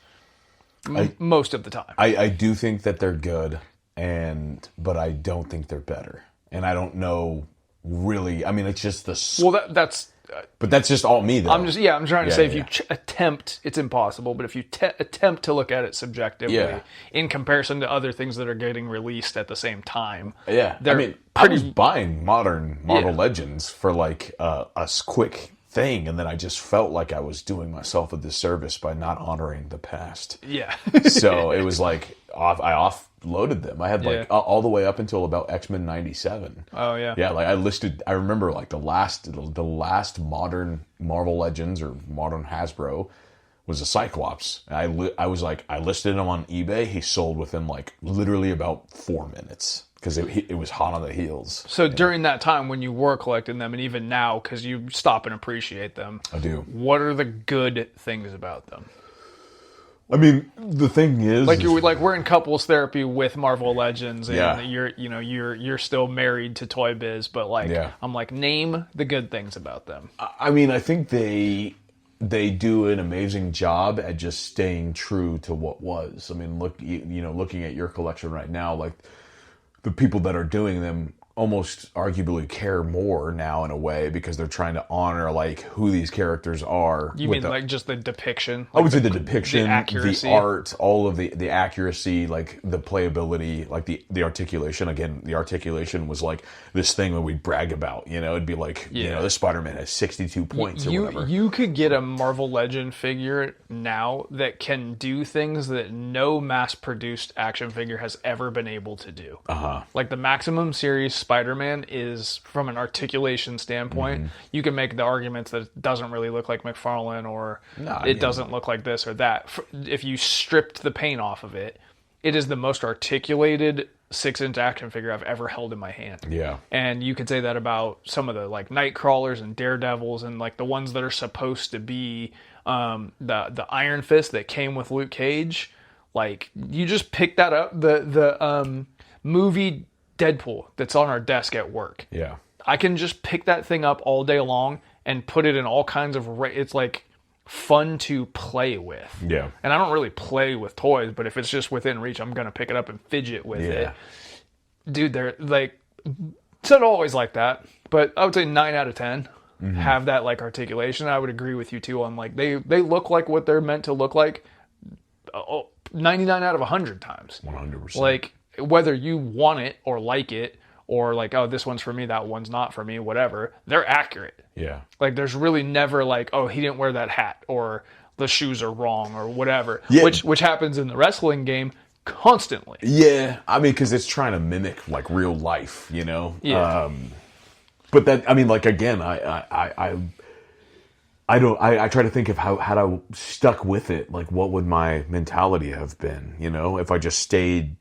Most of the time. I do think that they're good, but I don't think they're better. And I don't know really, I mean, it's just the... Well, that's... But that's just all me, though. I'm trying to say if you attempt, it's impossible, but if you attempt to look at it subjectively in comparison to other things that are getting released at the same time. Yeah. I was buying modern Marvel Legends for like a quick thing, and then I just felt like I was doing myself a disservice by not honoring the past. Yeah. So it was like, I offloaded them. I had like all the way up until about X-Men 97. Oh yeah. Yeah, like I remember like the last modern Marvel Legends or modern Hasbro was a Cyclops. I listed him on eBay. He sold within like literally about 4 minutes because it was hot on the heels. So during that time when you were collecting them, and even now because you stop and appreciate them, I do. What are the good things about them? I mean, the thing is, we're in couples therapy with Marvel Legends, and you're still married to Toy Biz, but I'm like, name the good things about them. I mean, I think they do an amazing job at just staying true to what was. I mean, looking at your collection right now, like the people that are doing them almost arguably care more now in a way because they're trying to honor like who these characters are. You mean like just the depiction? I would say the depiction, the accuracy, the art, all of the accuracy, like the playability, like the articulation. Again, the articulation was like this thing that we brag about. You know, it'd be like, you know, this Spider-Man has 62 points or whatever. You could get a Marvel Legend figure now that can do things that no mass-produced action figure has ever been able to do. Like the Maximum Series Spider-Man is, from an articulation standpoint, you can make the arguments that it doesn't really look like McFarlane or it doesn't look like this or that. If you stripped the paint off of it, it is the most articulated 6-inch action figure I've ever held in my hand. Yeah. And you could say that about some of the like Nightcrawlers and Daredevils and like the ones that are supposed to be the Iron Fist that came with Luke Cage. Like, you just pick that up, the movie Deadpool that's on our desk at work. Yeah. I can just pick that thing up all day long and put it in all kinds of... It's like fun to play with. Yeah. And I don't really play with toys, but if it's just within reach, I'm going to pick it up and fidget with it. Dude, they're like... It's not always like that, but I would say 9 out of 10 have that like articulation. I would agree with you too on like they look like what they're meant to look like 99 out of 100 times. 100%. Like, whether you want it or like it or like, oh, this one's for me, that one's not for me, whatever, they're accurate. Yeah. Like, there's really never like, oh, he didn't wear that hat or the shoes are wrong or whatever, which happens in the wrestling game constantly. Yeah. I mean, because it's trying to mimic like real life, you know? Yeah. But that, I mean, like, again, I try to think of how had I stuck with it, like what would my mentality have been, you know, if I just stayed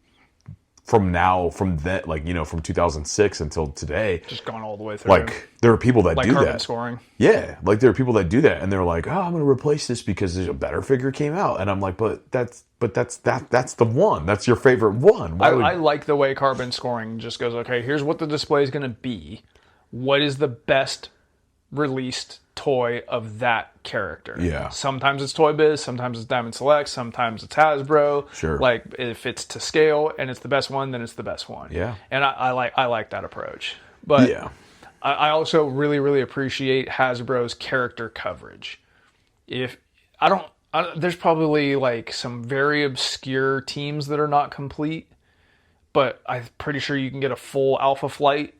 from 2006 until today. Just gone all the way through. Like, there are people that like do carbon that. scoring. Yeah, like there are people that do that, and they're like, "Oh, I'm going to replace this because there's a better figure came out," and I'm like, "But that's the one. That's your favorite one." I like the way carbon scoring just goes. Okay, here's what the display is going to be. What is the best released toy of that character? Yeah. Sometimes it's Toy Biz, sometimes it's Diamond Select, sometimes it's Hasbro. Sure. Like, if it's to scale and it's the best one, then it's the best one. Yeah. And I like that approach. But yeah. I also really, really appreciate Hasbro's character coverage. There's probably like some very obscure teams that are not complete, but I'm pretty sure you can get a full Alpha Flight.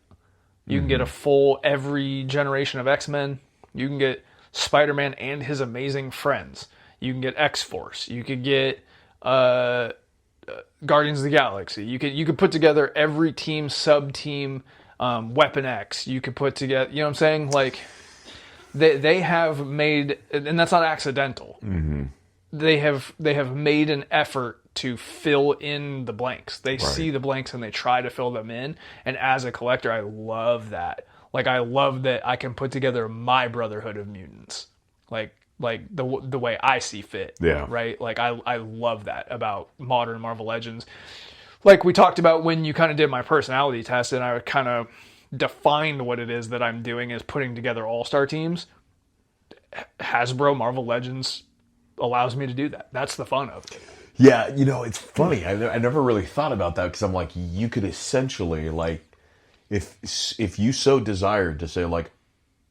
You can get a full every generation of X-Men. You can get Spider-Man and his amazing friends. You can get X-Force. You could get Guardians of the Galaxy. You could put together every team, sub-team, Weapon X. You could put together, you know what I'm saying? Like, they have made, and that's not accidental. Mm-hmm. They have made an effort to fill in the blanks. They see the blanks and they try to fill them in. And as a collector, I love that. Like, I love that I can put together my Brotherhood of Mutants. Like the way I see fit. Yeah. Right? Like, I love that about modern Marvel Legends. Like we talked about when you kind of did my personality test and I kind of defined what it is that I'm doing is putting together all-star teams. Hasbro Marvel Legends allows me to do that. That's the fun of it. Yeah, you know, it's funny. I never really thought about that because I'm like, you could essentially, like, if you so desired to say, like,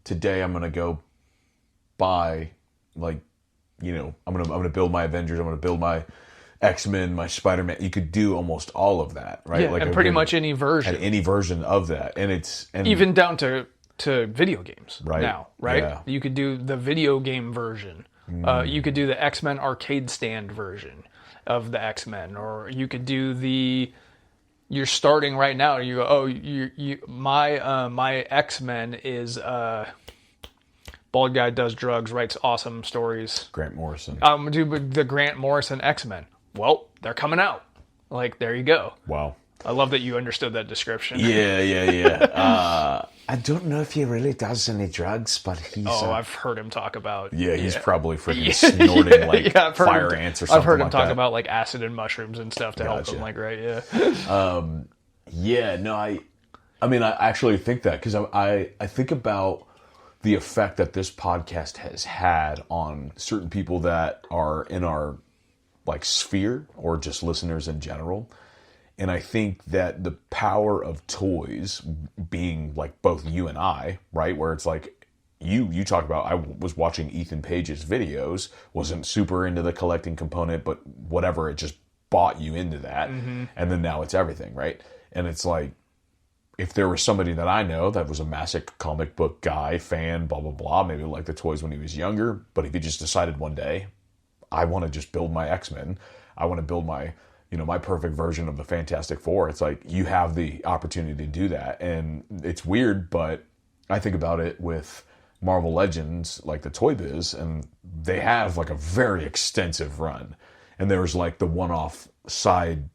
today I'm going to go buy, like, you know, I'm gonna build my Avengers, I'm going to build my X-Men, my Spider-Man. You could do almost all of that, right? Yeah, like, and pretty much any version. And any version of that. And even down to video games now, right? Yeah. You could do the video game version. You could do the X-Men arcade stand version of the X-Men, or you could do you're starting right now. You go, my X-Men is bald guy does drugs, writes awesome stories. Grant Morrison. Do the Grant Morrison X-Men. Well, they're coming out. Like, there you go. Wow. I love that you understood that description. Yeah. I don't know if he really does any drugs, but he's... I've heard him talk about... Yeah, he's probably freaking snorting, like, fire ants or something. I've heard him like talk that. about, like, acid and mushrooms and stuff to help him, like, right, yeah. Yeah, no, I mean, I actually think that, because I think about the effect that this podcast has had on certain people that are in our, like, sphere, or just listeners in general. And I think that the power of toys being like both you and I, right? Where it's like you talk about, I was watching Ethan Page's videos, wasn't super into the collecting component, but whatever, it just bought you into that. And then now it's everything, right? And it's like, if there was somebody that I know that was a massive comic book guy, fan, blah, blah, blah, maybe liked the toys when he was younger, but if he just decided one day, I want to just build my X-Men, I want to build my, my perfect version of the Fantastic Four. It's like, you have the opportunity to do that. And it's weird, but I think about it with Marvel Legends, like the Toy Biz, and they have like a very extensive run. And there's like the one-off side,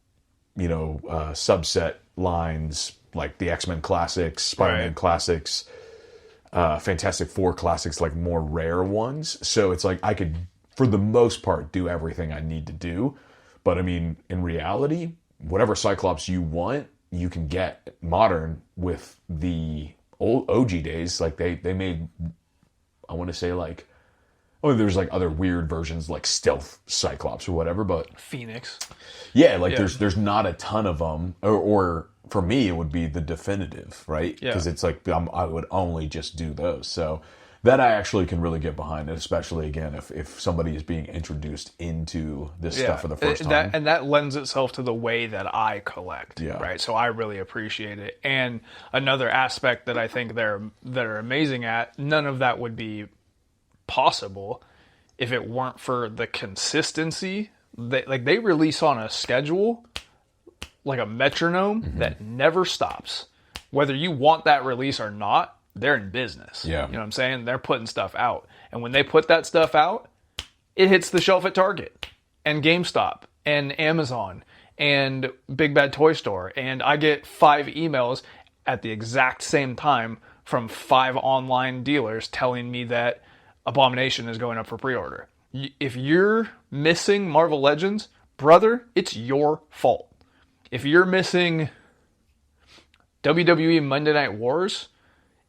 subset lines, like the X-Men classics, Spider-Man classics, Fantastic Four classics, like more rare ones. So it's like I could, for the most part, do everything I need to do. But I mean, in reality, whatever Cyclops you want, you can get modern with the old OG days. Like they made, I want to say like, there's like other weird versions like Stealth Cyclops or whatever, but Phoenix. Yeah, like there's not a ton of them, or for me it would be the definitive, right? Because it's like I would only just do those. So that I actually can really get behind, especially again if somebody is being introduced into this stuff for the first time. And that lends itself to the way that I collect, right? So I really appreciate it. And another aspect that I think they're amazing at, none of that would be possible if it weren't for the consistency. They release on a schedule, like a metronome that never stops. Whether you want that release or not, they're in business. Yeah. You know what I'm saying? They're putting stuff out. And when they put that stuff out, it hits the shelf at Target and GameStop and Amazon and Big Bad Toy Store. And I get 5 emails at the exact same time from 5 online dealers telling me that Abomination is going up for pre-order. If you're missing Marvel Legends, brother, it's your fault. If you're missing WWE Monday Night Wars,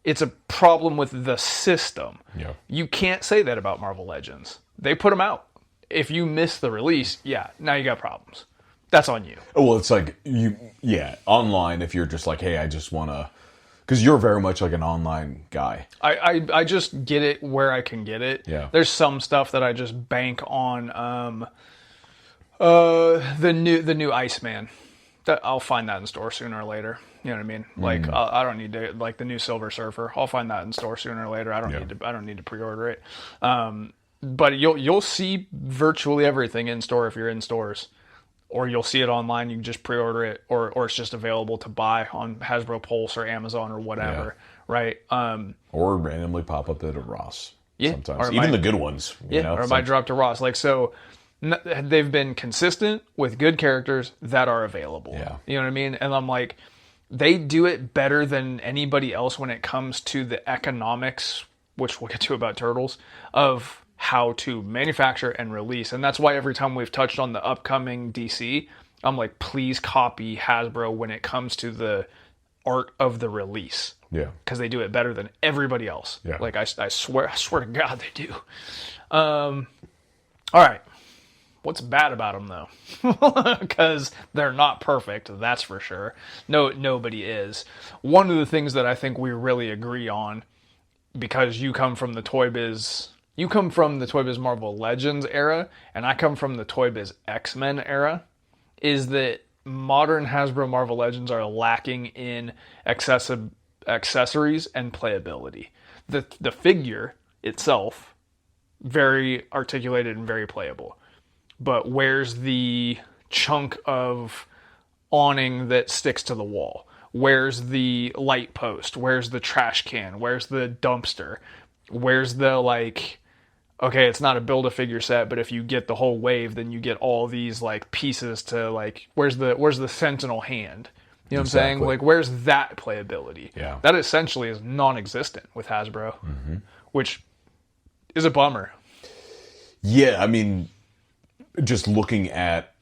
it's a problem with the system. Yeah. You can't say that about Marvel Legends. They put them out. If you miss the release, now you got problems. That's on you. Well, it's like online, if you're just like, hey, I just want to, because you're very much like an online guy. I just get it where I can get it. Yeah. There's some stuff that I just bank on the new Iceman. That I'll find that in store sooner or later. You know what I mean? Like I don't need to, like the new Silver Surfer. I'll find that in store sooner or later. I don't need to pre-order it. But you'll see virtually everything in store if you're in stores. Or you'll see it online, you can just pre-order it, or it's just available to buy on Hasbro Pulse or Amazon or whatever, right? Or randomly pop up at a Ross sometimes. Or even the good ones. You know? Or it might drop to Ross. Like, so they've been consistent with good characters that are available. Yeah. You know what I mean? And I'm like, they do it better than anybody else when it comes to the economics, which we'll get to about Turtles, of how to manufacture and release. And that's why every time we've touched on the upcoming DC, I'm like, please copy Hasbro when it comes to the art of the release. Yeah. Because they do it better than everybody else. Yeah. Like, I swear to God they do. All right. What's bad about them, though? Because they're not perfect, that's for sure. No, nobody is. One of the things that I think we really agree on, because you come from the Toy Biz Marvel Legends era, and I come from the Toy Biz X-Men era, is that modern Hasbro Marvel Legends are lacking in accessories and playability. The figure itself, very articulated and very playable. But where's the chunk of awning that sticks to the wall? Where's the light post? Where's the trash can? Where's the dumpster? Where's the, like, okay, it's not a Build-A-Figure set, but if you get the whole wave, then you get all these, like, pieces to, like, where's the Sentinel hand? You know what I'm saying? Like, where's that playability? Yeah. That essentially is non-existent with Hasbro, which is a bummer. Yeah, I mean, just looking at,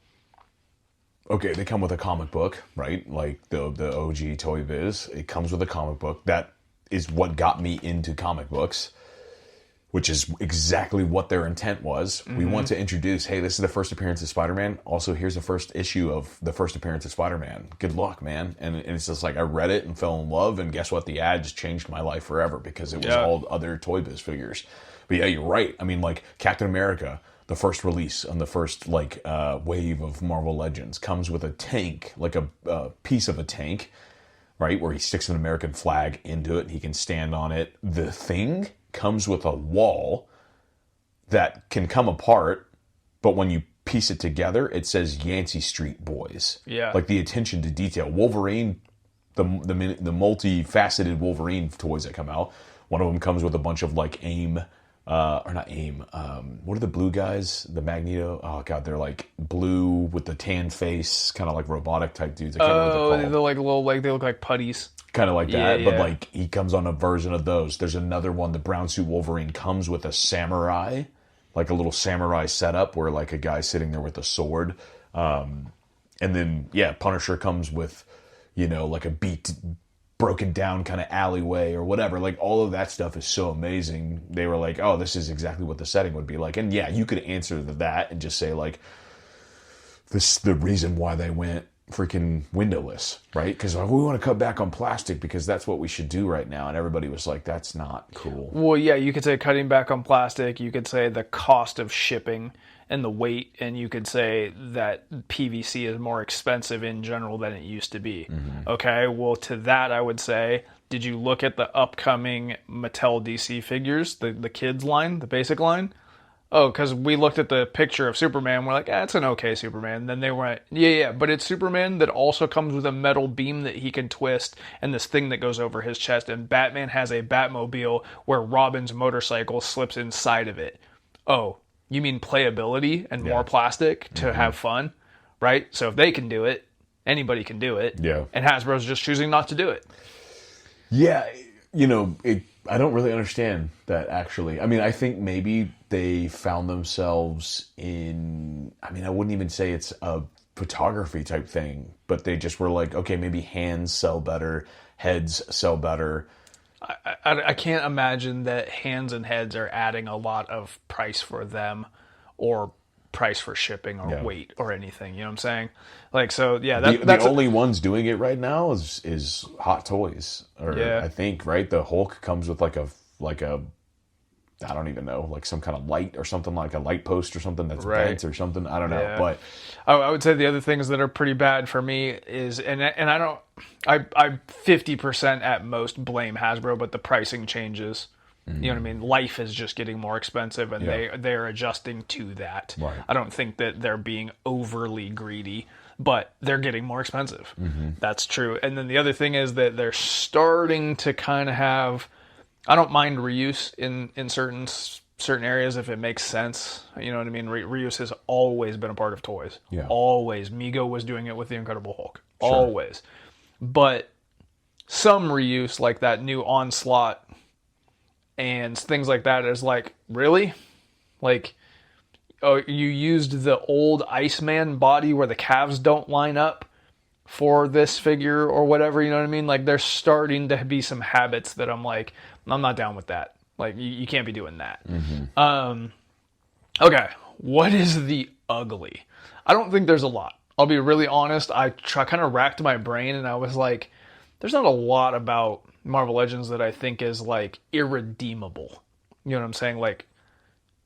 okay, they come with a comic book, right? Like the OG Toy Biz, it comes with a comic book. That is what got me into comic books. which is exactly what their intent was. We want to introduce, hey, this is the first appearance of Spider-Man. Also, here's the first issue of the first appearance of Spider-Man. Good luck, man. And it's just like, I read it and fell in love, and guess what? The ads changed my life forever because it was all other Toy Biz figures. But yeah, you're right. I mean, like, Captain America, the first release on the first, like, wave of Marvel Legends, comes with a tank, like a piece of a tank, right, where he sticks an American flag into it, and he can stand on it. The Thing comes with a wall that can come apart, but when you piece it together, it says Yancey Street Boys. Yeah. Like the attention to detail. Wolverine, the multifaceted Wolverine toys that come out, one of them comes with a bunch of like what are the blue guys? The Magneto? Oh god, they're like blue with the tan face, kind of like robotic type dudes. I can't remember what they're called. They're like little, like they look like putties. Kind of like that, Yeah, but yeah. like he comes on a version of those. There's another one, the brown suit Wolverine comes with a samurai, like a little samurai setup where like a guy's sitting there with a sword. And then, yeah, Punisher comes with, you know, like a broken down kind of alleyway or whatever. Like all of that stuff is so amazing. They were like, oh, this is exactly what the setting would be like. And yeah, you could answer to that and just say like, this the reason why they went freaking windowless, right? Because we want to cut back on plastic because that's what we should do right now. And everybody was like, that's not cool. Well, yeah, you could say cutting back on plastic. You could say the cost of shipping and the weight. And you could say that PVC is more expensive in general than it used to be. Okay, well, to that I would say, did you look at the upcoming Mattel DC figures, the kids line, the basic line? Oh, because we looked at the picture of Superman. We're like, it's an okay Superman. Then they went, yeah, but it's Superman that also comes with a metal beam that he can twist and this thing that goes over his chest. And Batman has a Batmobile where Robin's motorcycle slips inside of it. Oh, you mean playability and more plastic to have fun, right? So if they can do it, anybody can do it. Yeah. And Hasbro's just choosing not to do it. Yeah, you know, I don't really understand that, actually. I mean, I think maybe they found themselves in, I mean, I wouldn't even say it's a photography type thing, but they just were like, okay, maybe hands sell better, heads sell better. I can't imagine that hands and heads are adding a lot of price for them or price for shipping or weight or anything. You know what I'm saying? Like, so yeah, that's the only ones doing it right now is Hot Toys, or I think, right? The Hulk comes with like a I don't even know, like some kind of light or something, like a light post or something that's bent or something. I don't know, but I would say the other things that are pretty bad for me is, and I 50% at most blame Hasbro, but the pricing changes. You know what I mean? Life is just getting more expensive, and they're adjusting to that. Right. I don't think that they're being overly greedy, but they're getting more expensive. That's true. And then the other thing is that they're starting to kind of have, I don't mind reuse in certain areas if it makes sense. You know what I mean? Reuse has always been a part of toys. Yeah. Always. Mego was doing it with the Incredible Hulk. Sure. Always. But some reuse, like that new Onslaught and things like that, is like, really? Like, oh, you used the old Iceman body where the calves don't line up for this figure or whatever, you know what I mean? Like, there's starting to be some habits that I'm like, I'm not down with that. Like, you can't be doing that. Okay, what is the ugly? I don't think there's a lot. I'll be really honest. I kind of racked my brain and I was like, there's not a lot about Marvel Legends that I think is like irredeemable. You know what I'm saying? Like,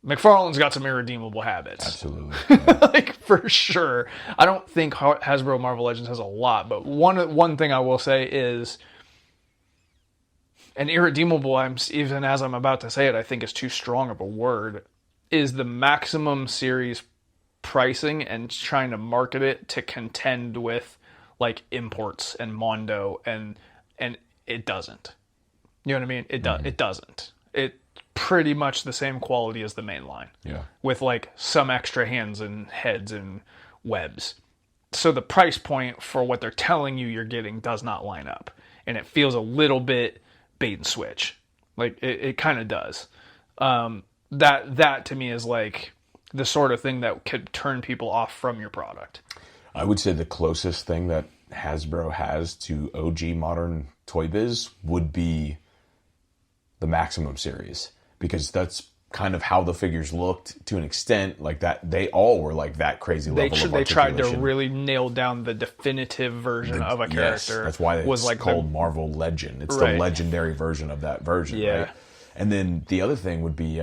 McFarlane's got some irredeemable habits. absolutely. Like, for sure. I don't think Hasbro Marvel Legends has a lot, but one thing I will say is, and irredeemable, even as I'm about to say it, I think is too strong of a word, is the Maximum series pricing and trying to market it to contend with like imports and Mondo, and it doesn't. You know what I mean? It doesn't. It's pretty much the same quality as the main line. Yeah. With like some extra hands and heads and webs. So the price point for what they're telling you you're getting does not line up. And it feels a little bit bait and switch. Like it kind of does. That to me is like the sort of thing that could turn people off from your product. I would say the closest thing that Hasbro has to OG modern Toy Biz would be the Maximum series, because that's kind of how the figures looked to an extent, like that they all were like that crazy level of They tried to articulation. really nail down the definitive version of a character. Yes, that's why it's was like called Marvel Legend. It's Right. the legendary version of that version, Yeah. right? And then the other thing would be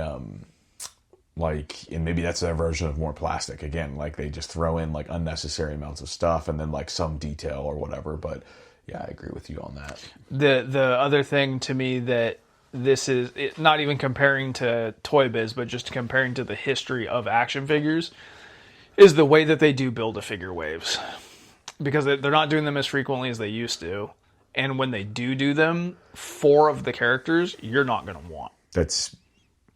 like, and maybe that's their version of more plastic. Again, like they just throw in like unnecessary amounts of stuff and then like some detail or whatever. But yeah, I agree with you on that. The other thing to me that this is not even comparing to Toy Biz, but just comparing to the history of action figures, is the way that they do Build-A-Figure waves. Because they're not doing them as frequently as they used to. And when they do them, 4 of the characters you're not going to want. That's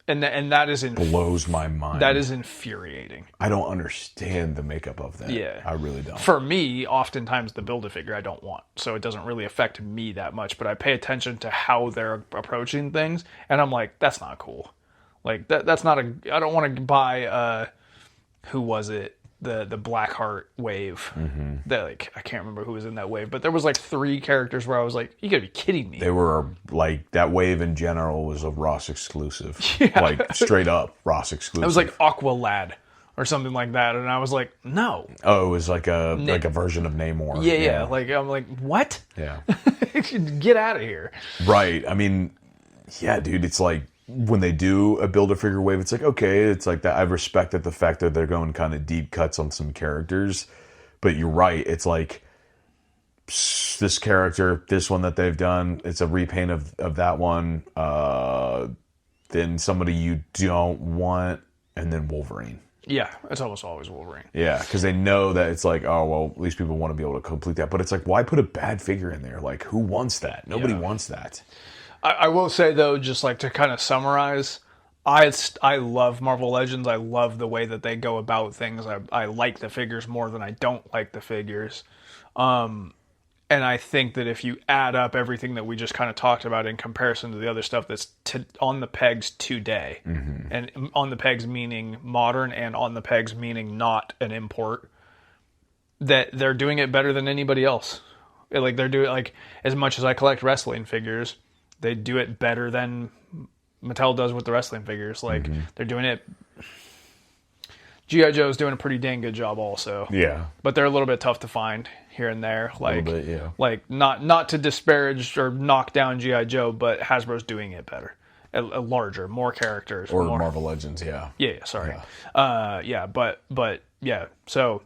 And that is blows my mind. That is infuriating. I don't understand the makeup of that. Yeah. I really don't. For me, oftentimes the Build-A-Figure I don't want. So it doesn't really affect me that much, but I pay attention to how they're approaching things, and I'm like, that's not cool. Like that's not a I don't want to buy who was it? The Blackheart wave. Mm-hmm. That, like, I can't remember who was in that wave, but there was like 3 characters where I was like, you gotta be kidding me. They were like, that wave in general was a Ross exclusive. Yeah. Like straight up Ross exclusive. It was like Aqua Lad or something like that, and I was like, no. Oh, it was like a version of Namor. Yeah. Like, I'm like, what? Yeah. Get out of here. Right. I mean, yeah, dude, it's like when they do a Build-A-Figure wave, it's like, okay, it's like that. I respected the fact that they're going kind of deep cuts on some characters, but you're right. It's like this character, this one that they've done, it's a repaint of that one. Then somebody you don't want, and then Wolverine. Yeah, it's almost always Wolverine. Yeah, because they know that it's like, oh, well, at least people want to be able to complete that. But it's like, why put a bad figure in there? Like, who wants that? Nobody wants that. I will say, though, just like to kind of summarize, I love Marvel Legends. I love the way that they go about things. I like the figures more than I don't like the figures. And I think that if you add up everything that we just kind of talked about in comparison to the other stuff that's on the pegs today, and on the pegs meaning modern and on the pegs meaning not an import, that they're doing it better than anybody else. Like, they're doing, like, as much as I collect wrestling figures, they do it better than Mattel does with the wrestling figures. Like, they're doing it. G.I. Joe's doing a pretty dang good job also. Yeah. But they're a little bit tough to find here and there. Like, a little bit, yeah. Like, not to disparage or knock down G.I. Joe, but Hasbro's doing it better. A larger, more characters. Or more... Marvel Legends, yeah. Yeah, sorry. Yeah. But yeah. So,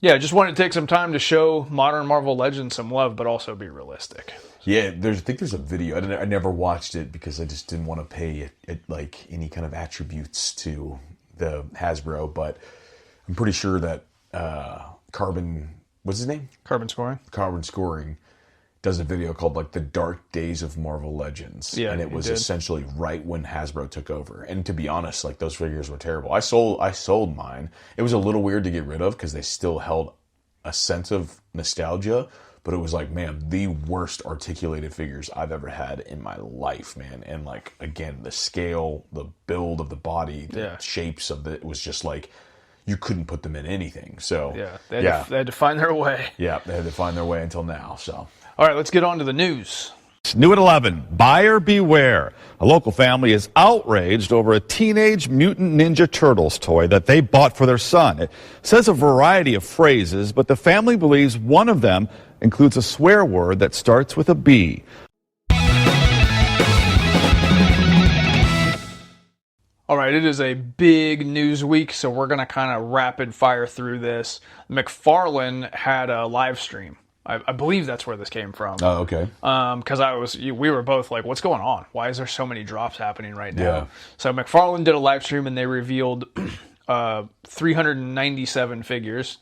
yeah, just wanted to take some time to show modern Marvel Legends some love, but also be realistic. Yeah, I think there's a video. I never watched it because I just didn't want to pay it like any kind of attributes to the Hasbro, but I'm pretty sure that Carbon, what's his name? Carbon Scoring does a video called like The Dark Days of Marvel Legends. Yeah, and it was did. essentially right when Hasbro took over. And to be honest, like those figures were terrible. I sold mine. It was a little weird to get rid of because they still held a sense of nostalgia, but it was like, man, the worst articulated figures I've ever had in my life, man. And like, again, the scale, the build of the body, the shapes of it was just like, you couldn't put them in anything. So they had to find their way. Yeah, they had to find their way until now. So, all right, let's get on to the news. New at 11, buyer beware. A local family is outraged over a Teenage Mutant Ninja Turtles toy that they bought for their son. It says a variety of phrases, but the family believes one of them includes a swear word that starts with a B. All right, it is a big news week, so we're going to kind of rapid fire through this. McFarlane had a live stream. I believe that's where this came from. Oh, okay. Because we were both like, what's going on? Why is there so many drops happening right now? Yeah. So McFarlane did a live stream and they revealed 397 figures.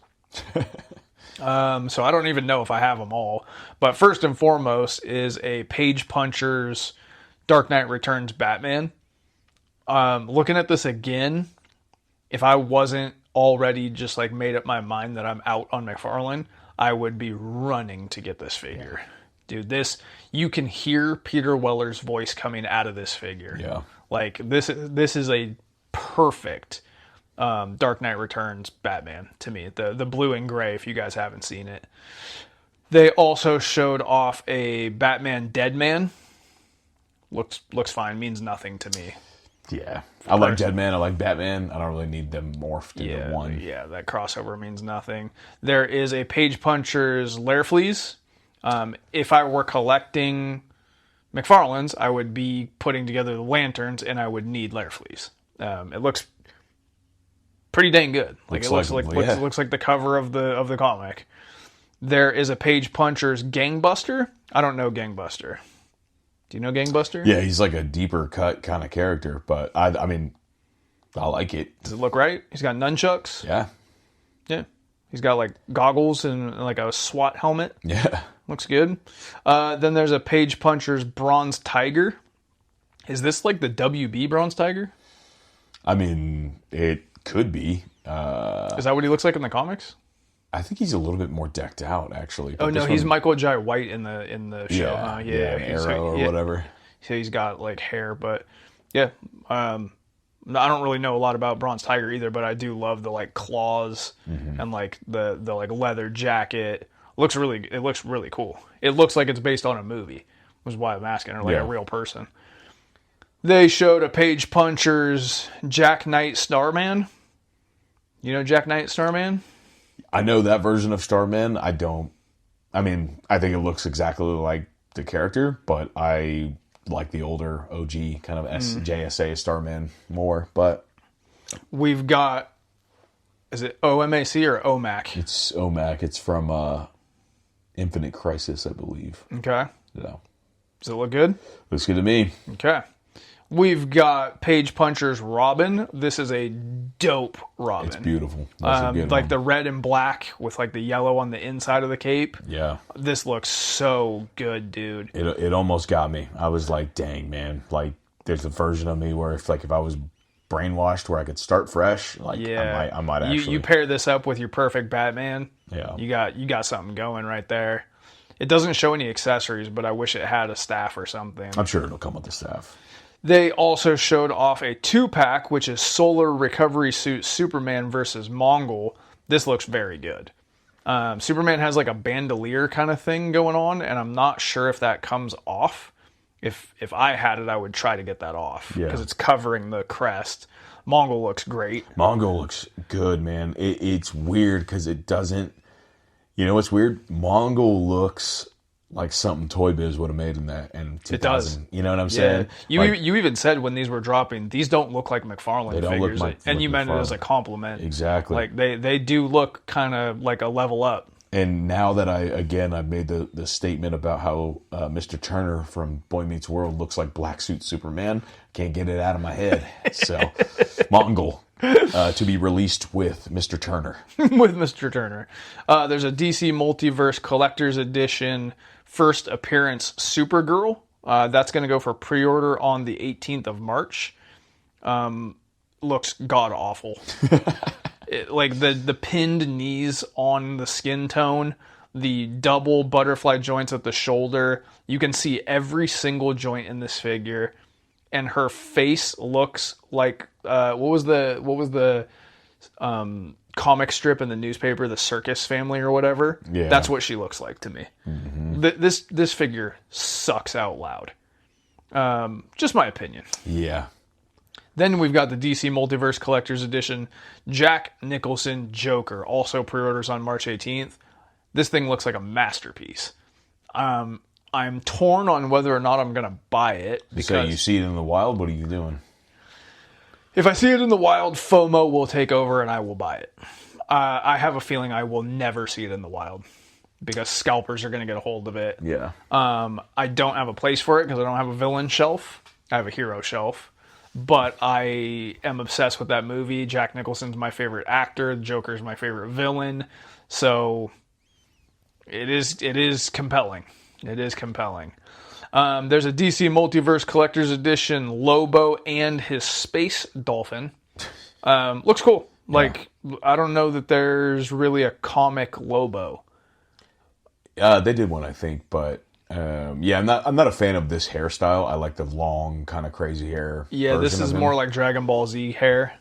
So I don't even know if I have them all. But first and foremost is a Page Puncher's Dark Knight Returns Batman. Looking at this again, if I wasn't already just like made up my mind that I'm out on McFarlane, I would be running to get this figure. Dude, you can hear Peter Weller's voice coming out of this figure. Yeah. Like, this is a perfect Dark Knight Returns Batman to me. The blue and gray, if you guys haven't seen it. They also showed off a Batman Deadman. Looks fine, means nothing to me. Yeah. I like Deadman. I like Batman. I don't really need them morphed into one. Yeah, that crossover means nothing. There is a Page Puncher's Lair Fleas. If I were collecting McFarlane's, I would be putting together the lanterns, and I would need Lair Fleas. It looks pretty dang good. Looks like the cover of the comic. There is a Page Puncher's Gangbuster. I don't know Gangbuster. Do you know Gangbuster? Yeah, he's like a deeper cut kind of character, but I mean, I like it. Does it look right? He's got nunchucks. Yeah. Yeah. He's got like goggles and like a SWAT helmet. Yeah. Looks good. Then there's a Page Puncher's Bronze Tiger. Is this like the WB Bronze Tiger? I mean, it could be. Is that what he looks like in the comics? I think he's a little bit more decked out, actually. Oh no, he's Michael Jai White in the show. Yeah, Arrow or whatever. So he's got like hair, but yeah. I don't really know a lot about Bronze Tiger either, but I do love the like claws and like the like leather jacket. It looks really cool. It looks like it's based on a movie, was why I'm asking, or like a real person. They showed a Page Puncher's Jack Knight Starman. You know Jack Knight Starman? I know that version of Starman. I think it looks exactly like the character, but I like the older OG kind of JSA Starman more. But we've got, is it OMAC or OMAC? It's OMAC. It's from Infinite Crisis, I believe. Okay. Yeah. Does it look good? Looks good to me. Okay. We've got Page Puncher's Robin. This is a dope Robin. It's beautiful. That's a good like one. the red and black with like the yellow on the inside of the cape. Yeah. This looks so good, dude. It almost got me. I was like, dang, man. Like, there's a version of me where if I was brainwashed where I could start fresh, like, yeah. I might actually. You pair this up with your perfect Batman. Yeah. You got something going right there. It doesn't show any accessories, but I wish it had a staff or something. I'm sure it'll come with the staff. They also showed off a 2-pack, which is Solar Recovery Suit Superman versus Mongol. This looks very good. Superman has like a bandolier kind of thing going on, and I'm not sure if that comes off. If I had it, I would try to get that off because it's covering the crest. Mongol looks great. Mongol looks good, man. It's weird because it doesn't. You know what's weird? Mongol looks like something Toy Biz would have made in 2000. It does. You know what I'm saying? You even said when these were dropping, these don't look like McFarlane figures. And you meant it as a compliment. Exactly. Like they do look kind of like a level up. And now that I've made the statement about how Mr. Turner from Boy Meets World looks like Black Suit Superman, can't get it out of my head. So, Mongol to be released with Mr. Turner. With Mr. Turner. There's a DC Multiverse Collector's Edition first appearance Supergirl. That's going to go for pre-order on the 18th of March. Looks god-awful. Like the pinned knees on the skin tone, the double butterfly joints at the shoulder. You can see every single joint in this figure, and her face looks like what was the comic strip in the newspaper, the Circus Family or whatever. Yeah, that's what she looks like to me. Mm-hmm. This figure sucks out loud. Just my opinion. Yeah. Then we've got the DC Multiverse Collector's Edition, Jack Nicholson Joker, also pre-orders on March 18th. This thing looks like a masterpiece. I'm torn on whether or not I'm going to buy it. Because so you see it in the wild, what are you doing? If I see it in the wild, FOMO will take over and I will buy it. I have a feeling I will never see it in the wild because scalpers are going to get a hold of it. Yeah. I don't have a place for it because I don't have a villain shelf. I have a hero shelf. But I am obsessed with that movie. Jack Nicholson's my favorite actor. The Joker's my favorite villain. So it is compelling. It is compelling. There's a DC Multiverse Collector's Edition Lobo and his space dolphin. Looks cool. Like, I don't know that there's really a comic Lobo. They did one, I think, but I'm not a fan of this hairstyle. I like the long, kind of crazy hair. Yeah, this is more like Dragon Ball Z hair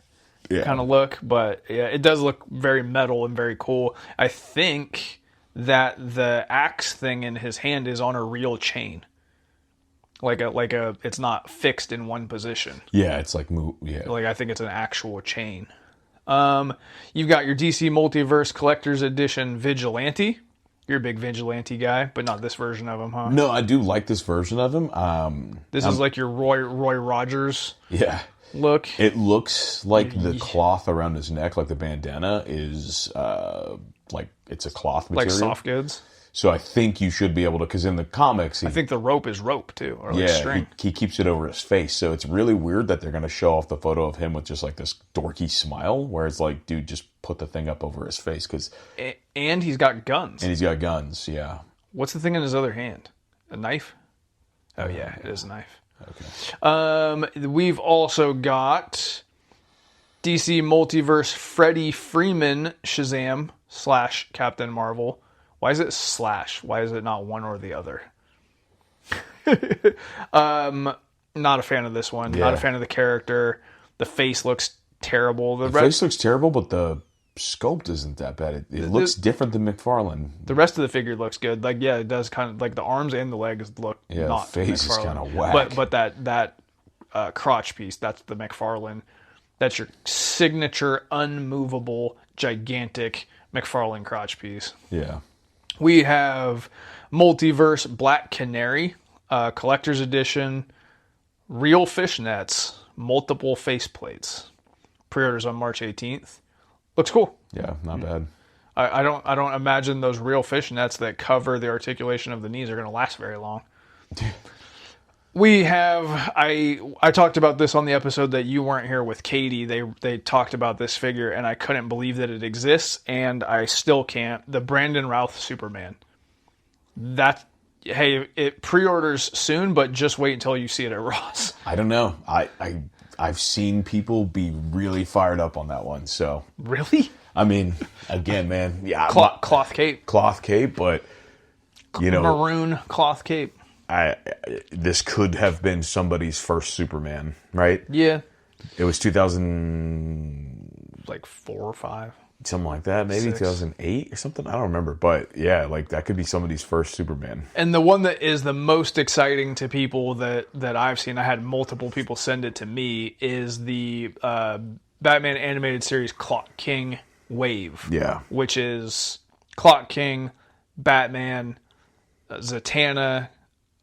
kind of look, but yeah, it does look very metal and very cool. I think that the axe thing in his hand is on a real chain. it's not fixed in one position. Yeah, it's like Like I think it's an actual chain. You've got your DC Multiverse Collector's Edition Vigilante. You're a big Vigilante guy, but not this version of him, huh? No, I do like this version of him. This is like your Roy Rogers look. It looks like the cloth around his neck, like the bandana, is like it's a cloth material. Like soft goods. So I think you should be able to, because in the comics... I think the rope is rope, too, or like string. He keeps it over his face. So it's really weird that they're going to show off the photo of him with just like this dorky smile, where it's like, dude, just put the thing up over his face. And he's got guns. And he's got guns, yeah. What's the thing in his other hand? A knife? Oh, yeah, it is a knife. Okay. We've also got DC Multiverse Freddie Freeman Shazam / Captain Marvel. Why is it /? Why is it not one or the other? Not a fan of this one. Yeah. Not a fan of the character. The face looks terrible. The face looks terrible, but the sculpt isn't that bad. It looks different than McFarlane. The rest of the figure looks good. Like, yeah, it does kind of like the arms and the legs look not the face is kind of whack. But that crotch piece, that's the McFarlane. That's your signature, unmovable, gigantic McFarlane crotch piece. Yeah. We have Multiverse Black Canary, Collector's Edition, real fishnets, multiple faceplates. Pre-orders on March 18th. Looks cool. Yeah, not bad. I don't imagine those real fishnets that cover the articulation of the knees are going to last very long. We have I talked about this on the episode that you weren't here with Katie. They talked about this figure and I couldn't believe that it exists, and I still can't. The Brandon Routh Superman. It pre-orders soon, but just wait until you see it at Ross. I don't know. I've seen people be really fired up on that one. So really, I mean, again, man, yeah, cloth cape, but maroon cloth cape. This could have been somebody's first Superman, right? Yeah. It was 2000... Like 4 or 5. Something like that. Maybe 6. 2008 or something. I don't remember. But yeah, like that could be somebody's first Superman. And the one that is the most exciting to people that I've seen, I had multiple people send it to me, is the Batman animated series Clock King Wave. Yeah. Which is Clock King, Batman, Zatanna,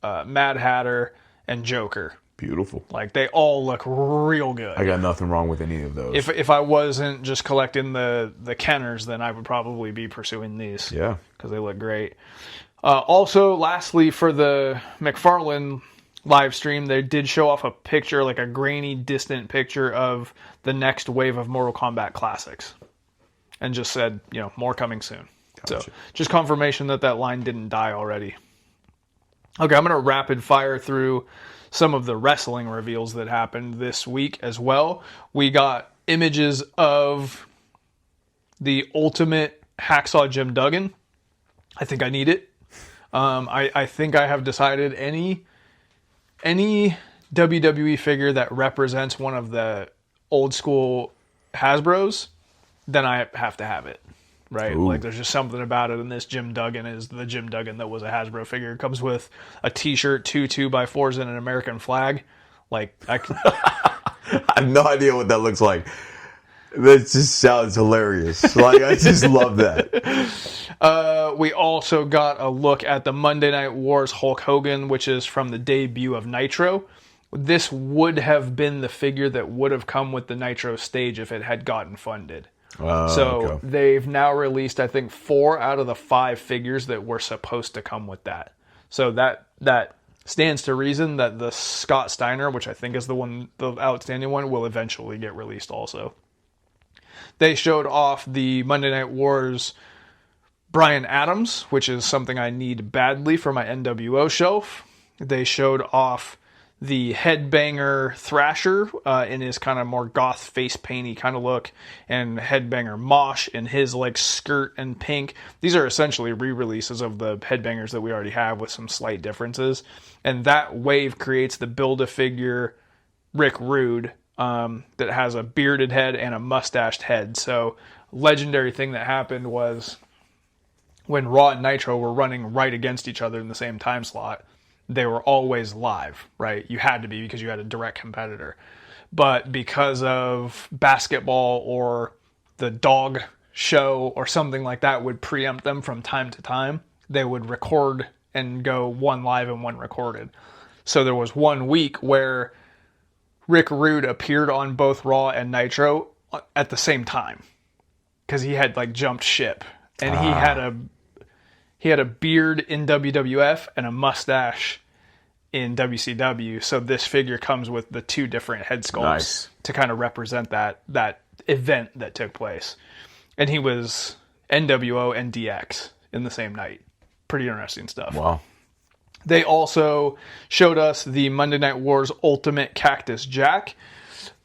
Mad Hatter, and Joker. Beautiful. Like, they all look real good. I got nothing wrong with any of those. If I wasn't just collecting the Kenners, then I would probably be pursuing these. Yeah. Because they look great. Also, lastly, for the McFarlane live stream, they did show off a picture, like a grainy, distant picture of the next wave of Mortal Kombat classics. And just said, more coming soon. Gotcha. So, just confirmation that line didn't die already. Okay, I'm going to rapid fire through some of the wrestling reveals that happened this week as well. We got images of the Ultimate Hacksaw Jim Duggan. I think I need it. I think I have decided any WWE figure that represents one of the old school Hasbros, then I have to have it. Right? Ooh. Like, there's just something about it, and this Jim Duggan is the Jim Duggan that was a Hasbro figure. It comes with a t-shirt, 2 2x4s, and an American flag. Like, I have no idea what that looks like. That just sounds hilarious. Like, I just love that. We also got a look at the Monday Night Wars Hulk Hogan, which is from the debut of Nitro. This would have been the figure that would have come with the Nitro stage if it had gotten funded. So they've now released, I think, 4 out of the 5 figures that were supposed to come with that. So that stands to reason that the Scott Steiner, which I think is the outstanding one, will eventually get released also. They showed off the Monday Night Wars Bryan Adams, which is something I need badly for my NWO shelf. They showed off the Headbanger Thrasher in his kind of more goth face painty kind of look, and Headbanger Mosh in his like skirt and pink. These are essentially re-releases of the Headbangers that we already have with some slight differences. And that wave creates the Build-A-Figure Rick Rude that has a bearded head and a mustached head. So legendary thing that happened was when Raw and Nitro were running right against each other in the same time slot, they were always live, right? You had to be because you had a direct competitor. But because of basketball or the dog show or something like that would preempt them from time to time, they would record and go one live and one recorded. So there was 1 week where Rick Rude appeared on both Raw and Nitro at the same time because he had like jumped ship, and he had a beard in WWF and a mustache in WCW. So this figure comes with the 2 different head sculpts to kind of represent that event that took place. And he was NWO and DX in the same night. Pretty interesting stuff. Wow. They also showed us the Monday Night Wars Ultimate Cactus Jack.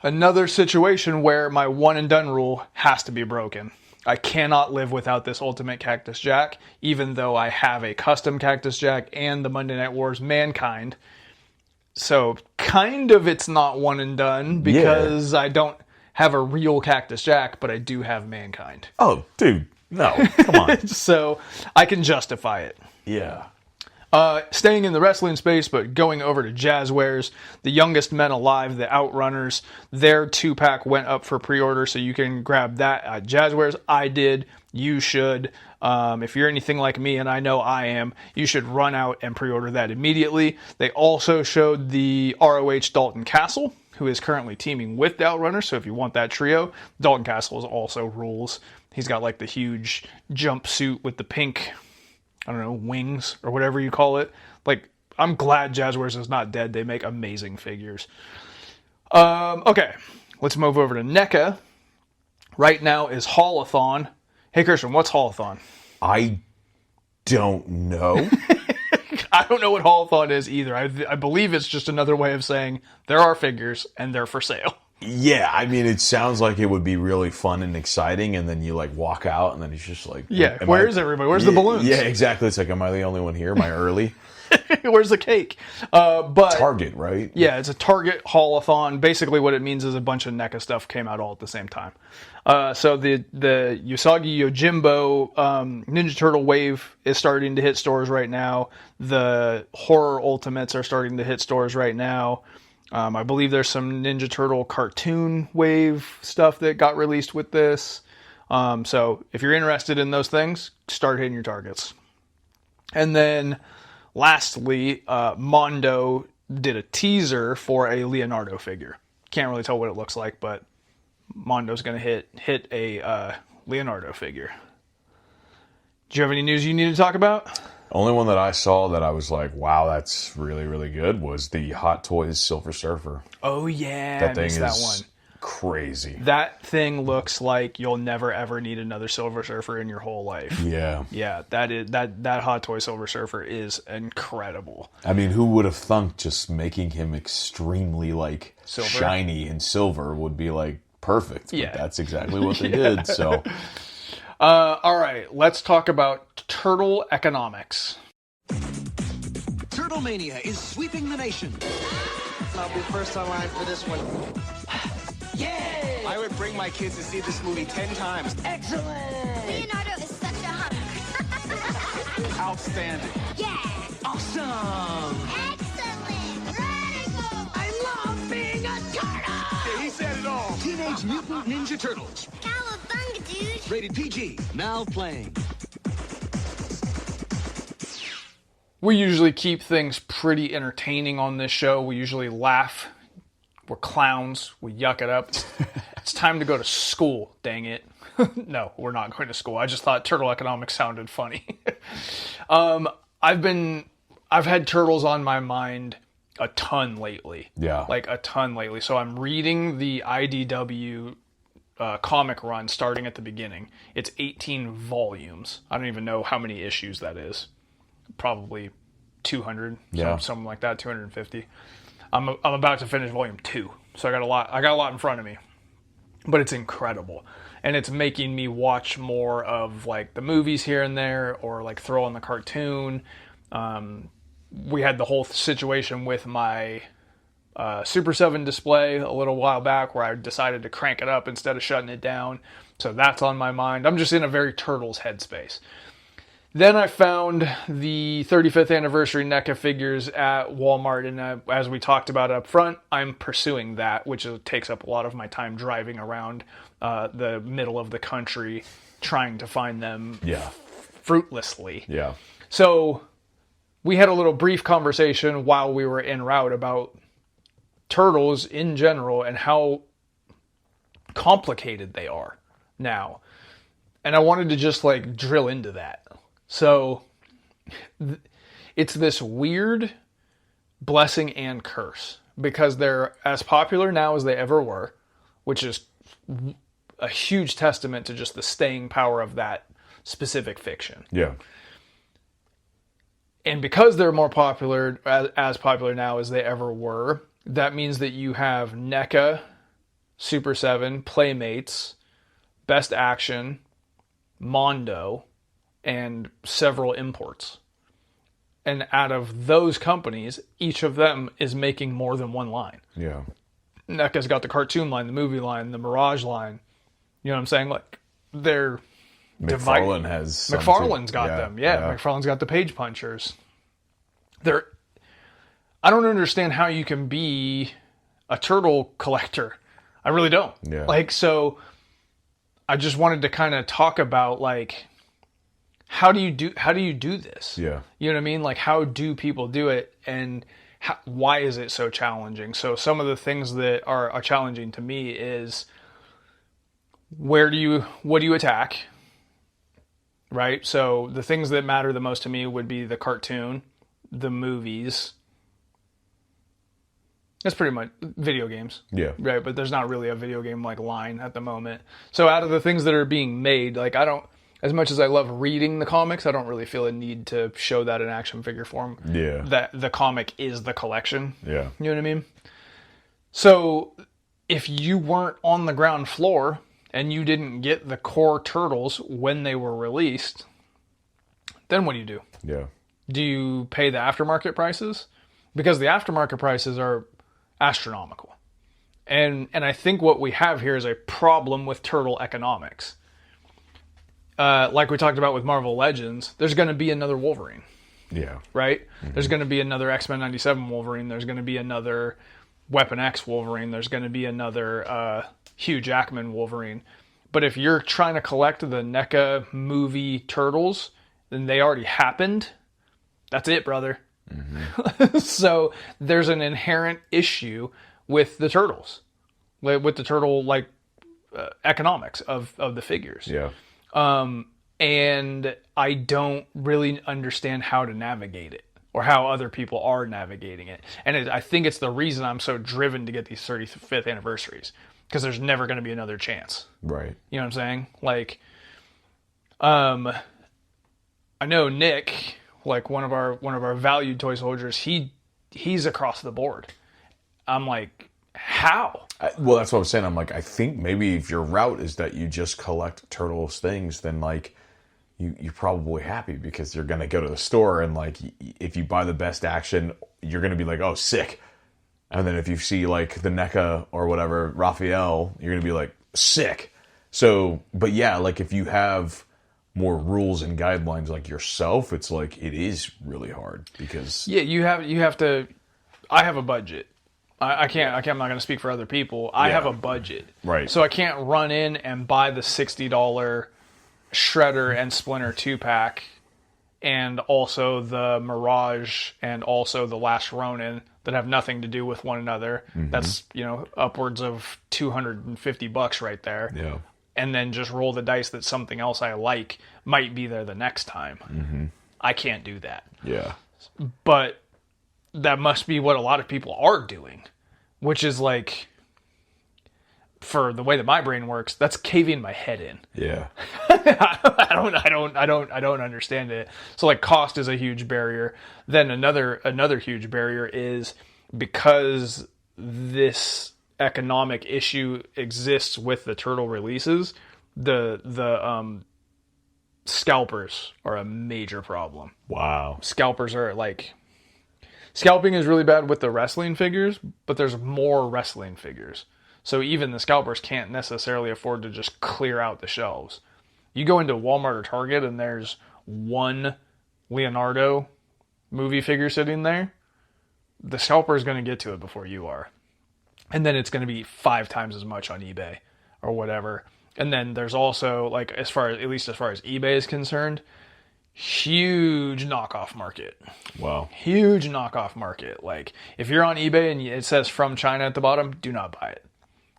Another situation where my one and done rule has to be broken. I cannot live without this Ultimate Cactus Jack, even though I have a custom Cactus Jack and the Monday Night Wars Mankind. So kind of it's not one and done because I don't have a real Cactus Jack, but I do have Mankind. Oh, dude. No, come on. So I can justify it. Yeah. Staying in the wrestling space, but going over to Jazzwares, the youngest men alive, the Outrunners, their 2-pack went up for pre-order, so you can grab that at Jazzwares. I did. You should. If you're anything like me, and I know I am, you should run out and pre-order that immediately. They also showed the ROH Dalton Castle, who is currently teaming with the Outrunners, so if you want that trio, Dalton Castle is also rules. He's got like the huge jumpsuit with the pink, I don't know, wings or whatever you call it. Like, I'm glad Jazzwares is not dead. They make amazing figures. Okay, let's move over to NECA. Right now is Haulathon. Hey, Christian, what's Haulathon? I don't know. I don't know what Haulathon is either. I believe it's just another way of saying there are figures and they're for sale. Yeah, I mean, it sounds like it would be really fun and exciting, and then you like walk out, and then it's just like, yeah, where's everybody? Where's the balloons? Yeah, exactly. It's like, am I the only one here? Am I early? Where's the cake? But Target, right? Yeah, it's a Target Haulathon. Basically, what it means is a bunch of NECA stuff came out all at the same time. So the Usagi Yojimbo Ninja Turtle wave is starting to hit stores right now. The Horror Ultimates are starting to hit stores right now. I believe there's some Ninja Turtle cartoon wave stuff that got released with this. So if you're interested in those things, start hitting your targets. And then lastly, Mondo did a teaser for a Leonardo figure. Can't really tell what it looks like, but Mondo's going to hit a Leonardo figure. Do you have any news you need to talk about? Only one that I saw that I was like, wow, that's really, really good was the Hot Toys Silver Surfer. Oh, yeah. That thing is that one. Crazy. That thing looks like you'll never, ever need another Silver Surfer in your whole life. Yeah. Yeah, that Hot Toy Silver Surfer is incredible. I mean, who would have thunk just making him extremely, like, Silver? shiny and silver would be, like, perfect. But Yeah. that's exactly what they did, so... All right, let's talk about turtle economics. Turtle Mania is sweeping the nation. I'll be first online for this one. Yay! I would bring my kids to see this movie 10 times. Excellent! Leonardo is such a hunk. Outstanding. Yeah. Awesome! Excellent. Radical. I love being a turtle! Yeah, he said it all. Teenage Mutant Ninja Turtles. Cowabunga, dude. Rated PG. Now playing. We usually keep things pretty entertaining on this show. We usually laugh. We're clowns. We yuck it up. It's time to go to school, dang it. No, we're not going to school. I just thought turtle economics sounded funny. I've had turtles on my mind a ton lately. Yeah. Like a ton lately. So I'm reading the IDW comic run starting at the beginning. It's 18 volumes. I don't even know how many issues that is. Probably 200, something like that, 250. I'm about to finish volume 2, so I got a lot in front of me. But it's incredible. And it's making me watch more of like the movies here and there, or like throw on the cartoon. We had the whole situation with my Super 7 display a little while back where I decided to crank it up instead of shutting it down. So that's on my mind. I'm just in a very Turtles headspace. Then I found the 35th anniversary NECA figures at Walmart, and as we talked about up front, I'm pursuing that, which takes up a lot of my time driving around the middle of the country trying to find them fruitlessly. Yeah. So we had a little brief conversation while we were en route about turtles in general and how complicated they are now. And I wanted to just like drill into that. So it's this weird blessing and curse because they're as popular now as they ever were, which is a huge testament to just the staying power of that specific fiction. Yeah. And because they're more popular, as popular now as they ever were, that means that you have NECA, Super 7, Playmates, Best Action, Mondo, and several imports. And out of those companies, each of them is making more than one line. Yeah. NECA's got the cartoon line, the movie line, the Mirage line. You know what I'm saying? Like, they're... McFarlane has some too. McFarlane's got them. Yeah, McFarlane's got the page punchers. I don't understand how you can be a turtle collector. I really don't. Yeah. Like, so I just wanted to kind of talk about like how do you do this? Yeah. You know what I mean? Like, how do people do it, and why is it so challenging? So some of the things that are challenging to me is what do you attack? Right? So the things that matter the most to me would be the cartoon, the movies. That's pretty much video games. Yeah. Right, but there's not really a video game like line at the moment. So out of the things that are being made, like as much as I love reading the comics, I don't really feel a need to show that in action figure form. Yeah. That the comic is the collection. Yeah. You know what I mean? So if you weren't on the ground floor and you didn't get the core turtles when they were released, then what do you do? Yeah. Do you pay the aftermarket prices? Because the aftermarket prices are astronomical. And I think what we have here is a problem with turtle economics. Like we talked about with Marvel Legends, there's going to be another Wolverine. Yeah. Right? Mm-hmm. There's going to be another X-Men 97 Wolverine. There's going to be another Weapon X Wolverine. There's going to be another Hugh Jackman Wolverine. But if you're trying to collect the NECA movie turtles, then they already happened. That's it, brother. Mm-hmm. So there's an inherent issue with the turtles, with the turtle economics of the figures. Yeah. And I don't really understand how to navigate it or how other people are navigating it. And I think it's the reason I'm so driven to get these 35th anniversaries, because there's never going to be another chance. Right. You know what I'm saying? Like, I know Nick, like one of our valued toy soldiers, he's across the board. I'm like, how? Well, that's what I'm saying. I'm like, I think maybe if your route is that you just collect Turtles things, then like you're probably happy because you're going to go to the store and like if you buy the Best Action, you're going to be like, oh, sick. And then if you see like the NECA or whatever, Raphael, you're going to be like, sick. So, but yeah, like if you have more rules and guidelines like yourself, it's like it is really hard because you have to. I have a budget. I can't. I'm not going to speak for other people. I have a budget, right? So I can't run in and buy the $60 Shredder and Splinter 2-pack, and also the Mirage and also the Last Ronin that have nothing to do with one another. Mm-hmm. That's upwards of $250 right there. Yeah. And then just roll the dice that something else I like might be there the next time. Mm-hmm. I can't do that. Yeah. But that must be what a lot of people are doing, which is like, for the way that my brain works, that's caving my head in. Yeah. I don't understand it. So like cost is a huge barrier. Then another huge barrier is because this economic issue exists with the turtle releases, the scalpers are a major problem. Wow. Scalpers are like, scalping is really bad with the wrestling figures, but there's more wrestling figures. So even the scalpers can't necessarily afford to just clear out the shelves. You go into Walmart or Target and there's one Leonardo movie figure sitting there, the scalper is going to get to it before you are. And then it's going to be 5 times as much on eBay or whatever. And then there's also, like, at least as far as eBay is concerned, huge knockoff market. Wow. Huge knockoff market. Like, if you're on eBay and it says from China at the bottom, do not buy it.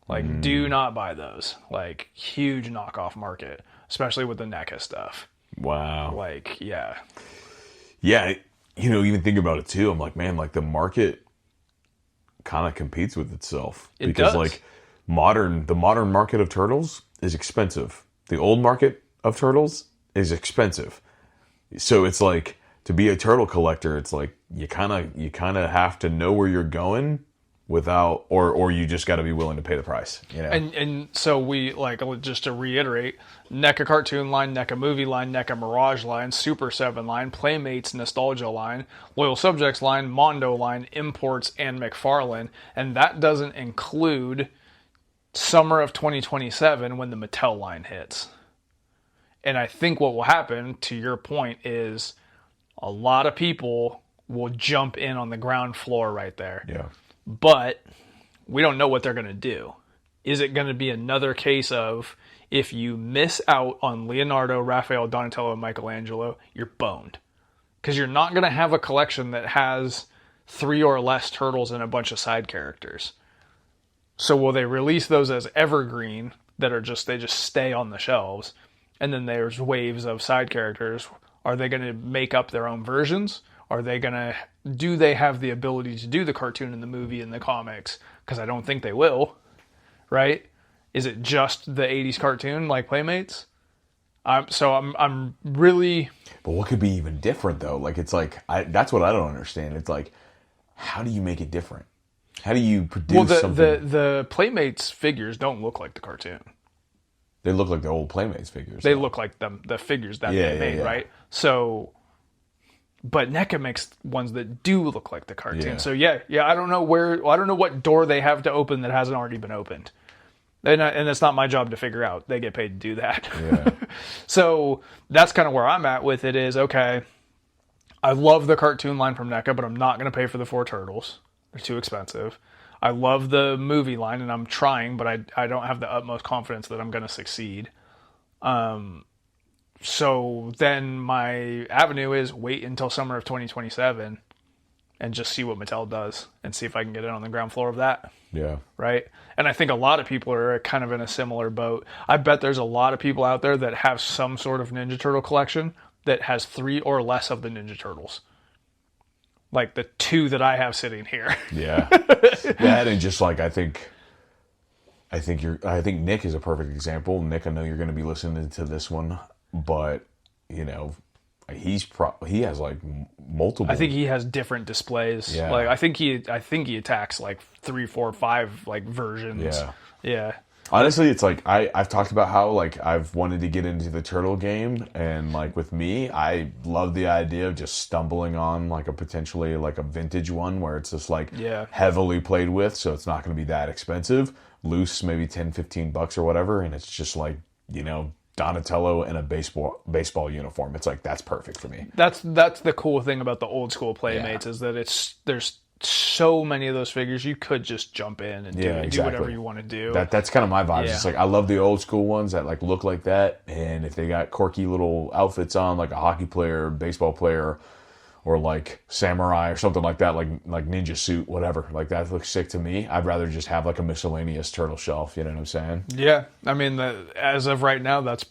Like, do not buy those. Like, huge knockoff market, especially with the NECA stuff. Wow. Like, yeah. Yeah, even think about it too. I'm like, man, like the market kind of competes with itself. It because does. like the modern market of turtles is expensive. The old market of turtles is expensive. So it's like, to be a turtle collector, it's like you kind of have to know where you're going without, or you just got to be willing to pay the price. And so we, like, just to reiterate, NECA cartoon line, NECA movie line, NECA Mirage line, Super 7 line, Playmates Nostalgia line, Loyal Subjects line, Mondo line, Imports, and McFarlane. And that doesn't include summer of 2027 when the Mattel line hits. And I think what will happen, to your point, is a lot of people will jump in on the ground floor right there. Yeah. But we don't know what they're going to do. Is it going to be another case of, if you miss out on Leonardo, Raphael, Donatello, and Michelangelo, you're boned? Because you're not going to have a collection that has 3 or less turtles and a bunch of side characters. So will they release those as evergreen that are they just stay on the shelves? And then there's waves of side characters. Are they going to make up their own versions? Do they have the ability to do the cartoon and the movie and the comics? Because I don't think they will, right? Is it just the 80s cartoon like Playmates? I'm really... But what could be even different though? Like, it's like, that's what I don't understand. It's like, how do you make it different? How do you produce something? The Playmates figures don't look like the cartoon. They look like the old Playmates figures. They look like the figures that they made, right? So... But NECA makes ones that do look like the cartoon. Yeah. So yeah, I don't know what door they have to open that hasn't already been opened. And it's not my job to figure out. They get paid to do that. Yeah. So that's kind of where I'm at with it is, okay, I love the cartoon line from NECA, but I'm not going to pay for the 4 turtles. They're too expensive. I love the movie line, and I'm trying, but I don't have the utmost confidence that I'm going to succeed. So then my avenue is wait until summer of 2027 and just see what Mattel does and see if I can get in on the ground floor of that. Yeah. Right? And I think a lot of people are kind of in a similar boat. I bet there's a lot of people out there that have some sort of Ninja Turtle collection that has 3 or less of the Ninja Turtles. Like the 2 that I have sitting here. Yeah. That, and just like, I think Nick is a perfect example. Nick, I know you're going to be listening to this one. But, he has like multiple. I think he has different displays. Yeah. Like I think he attacks like 3, 4, 5 like versions. Yeah. Yeah. Honestly, it's like I've talked about how like I've wanted to get into the turtle game, and like with me, I love the idea of just stumbling on like a potentially like a vintage one where it's just like heavily played with, so it's not going to be that expensive, loose, maybe $10-15 or whatever, and it's just like, Donatello in a baseball uniform. It's like, that's perfect for me. That's the cool thing about the old school Playmates is that there's so many of those figures you could just jump in and do whatever you want to do. That's kind of my vibe. Yeah. It's like I love the old school ones that like look like that, and if they got quirky little outfits on, like a hockey player, baseball player, or like samurai or something like that, like ninja suit, whatever. Like that looks sick to me. I'd rather just have like a miscellaneous turtle shelf. You know what I'm saying? Yeah, I mean, as of right now, that's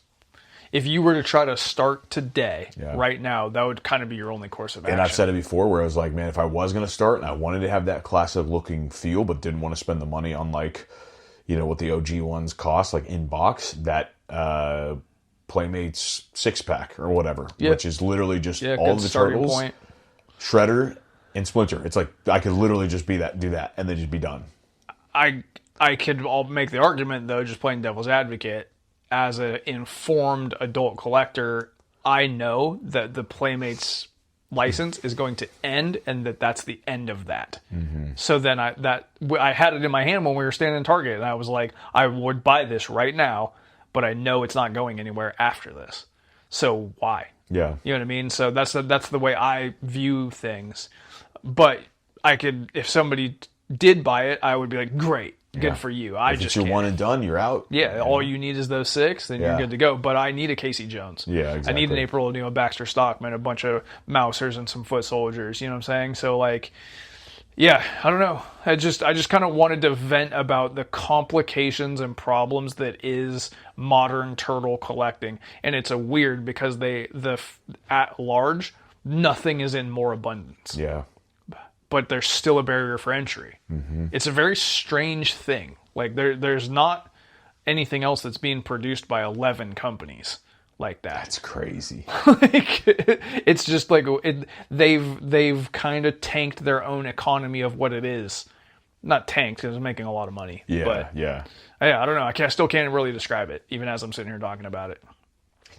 if you were to try to start today, right now, that would kind of be your only course of action. And I've said it before, where I was like, man, if I was going to start and I wanted to have that classic looking feel, but didn't want to spend the money on like, what the OG ones cost, like in box, that Playmates 6-pack or whatever, which is literally just all the turtles. Point. Shredder and Splinter. It's like I could literally just do that, and then just be done. I could all make the argument though, just playing devil's advocate, as an informed adult collector, I know that the Playmates license is going to end, and that's the end of that. Mm-hmm. So then I had it in my hand when we were standing in Target, and I was like, I would buy this right now, but I know it's not going anywhere after this. So why? Yeah. You know what I mean? So that's the way I view things. But I could, if somebody did buy it, I would be like, great, good for you. If it's your one and done, you're out. Yeah, all you need is those 6, then you're good to go. But I need a Casey Jones. Yeah, exactly. I need an April O'Neil, Baxter Stockman, a bunch of Mousers and some foot soldiers. You know what I'm saying? So like, yeah, I don't know. I just kind of wanted to vent about the complications and problems that is modern turtle collecting, and it's a weird because at large nothing is in more abundance. Yeah. But there's still a barrier for entry. Mm-hmm. It's a very strange thing. Like there's not anything else that's being produced by 11 companies like that. That's crazy. Like it's just like they've kind of tanked their own economy of what it is. Not tanked because it's making a lot of money. Yeah, but, yeah. Yeah, I don't know. I still can't really describe it, even as I'm sitting here talking about it.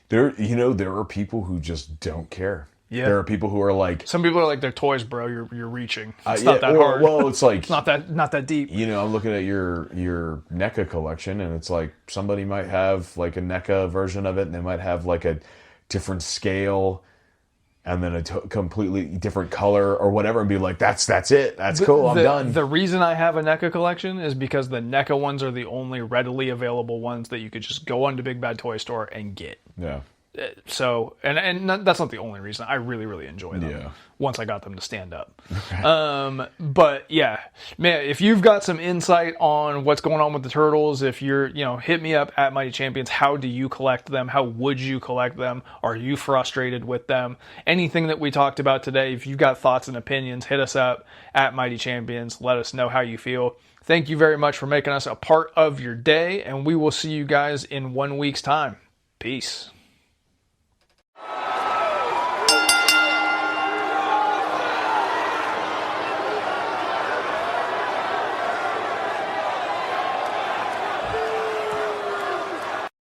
There are people who just don't care. Yeah. There are people who are like, some people are like, they're toys, bro. You're reaching. It's not that hard. Well, it's like it's not that deep. You know, I'm looking at your NECA collection, and it's like somebody might have like a NECA version of it, and they might have like a different scale, and then a completely different color or whatever, and be like, that's it. That's cool. I'm done. The reason I have a NECA collection is because the NECA ones are the only readily available ones that you could just go on to Big Bad Toy Store and get. Yeah. So, and that's not the only reason. I really, really enjoy them. Yeah. Once I got them to stand up. But yeah, man, if you've got some insight on what's going on with the turtles, if you're, hit me up at Mighty Champions. How do you collect them? How would you collect them? Are you frustrated with them? Anything that we talked about today, if you've got thoughts and opinions, hit us up at Mighty Champions. Let us know how you feel. Thank you very much for making us a part of your day, and we will see you guys in 1 week's time. Peace.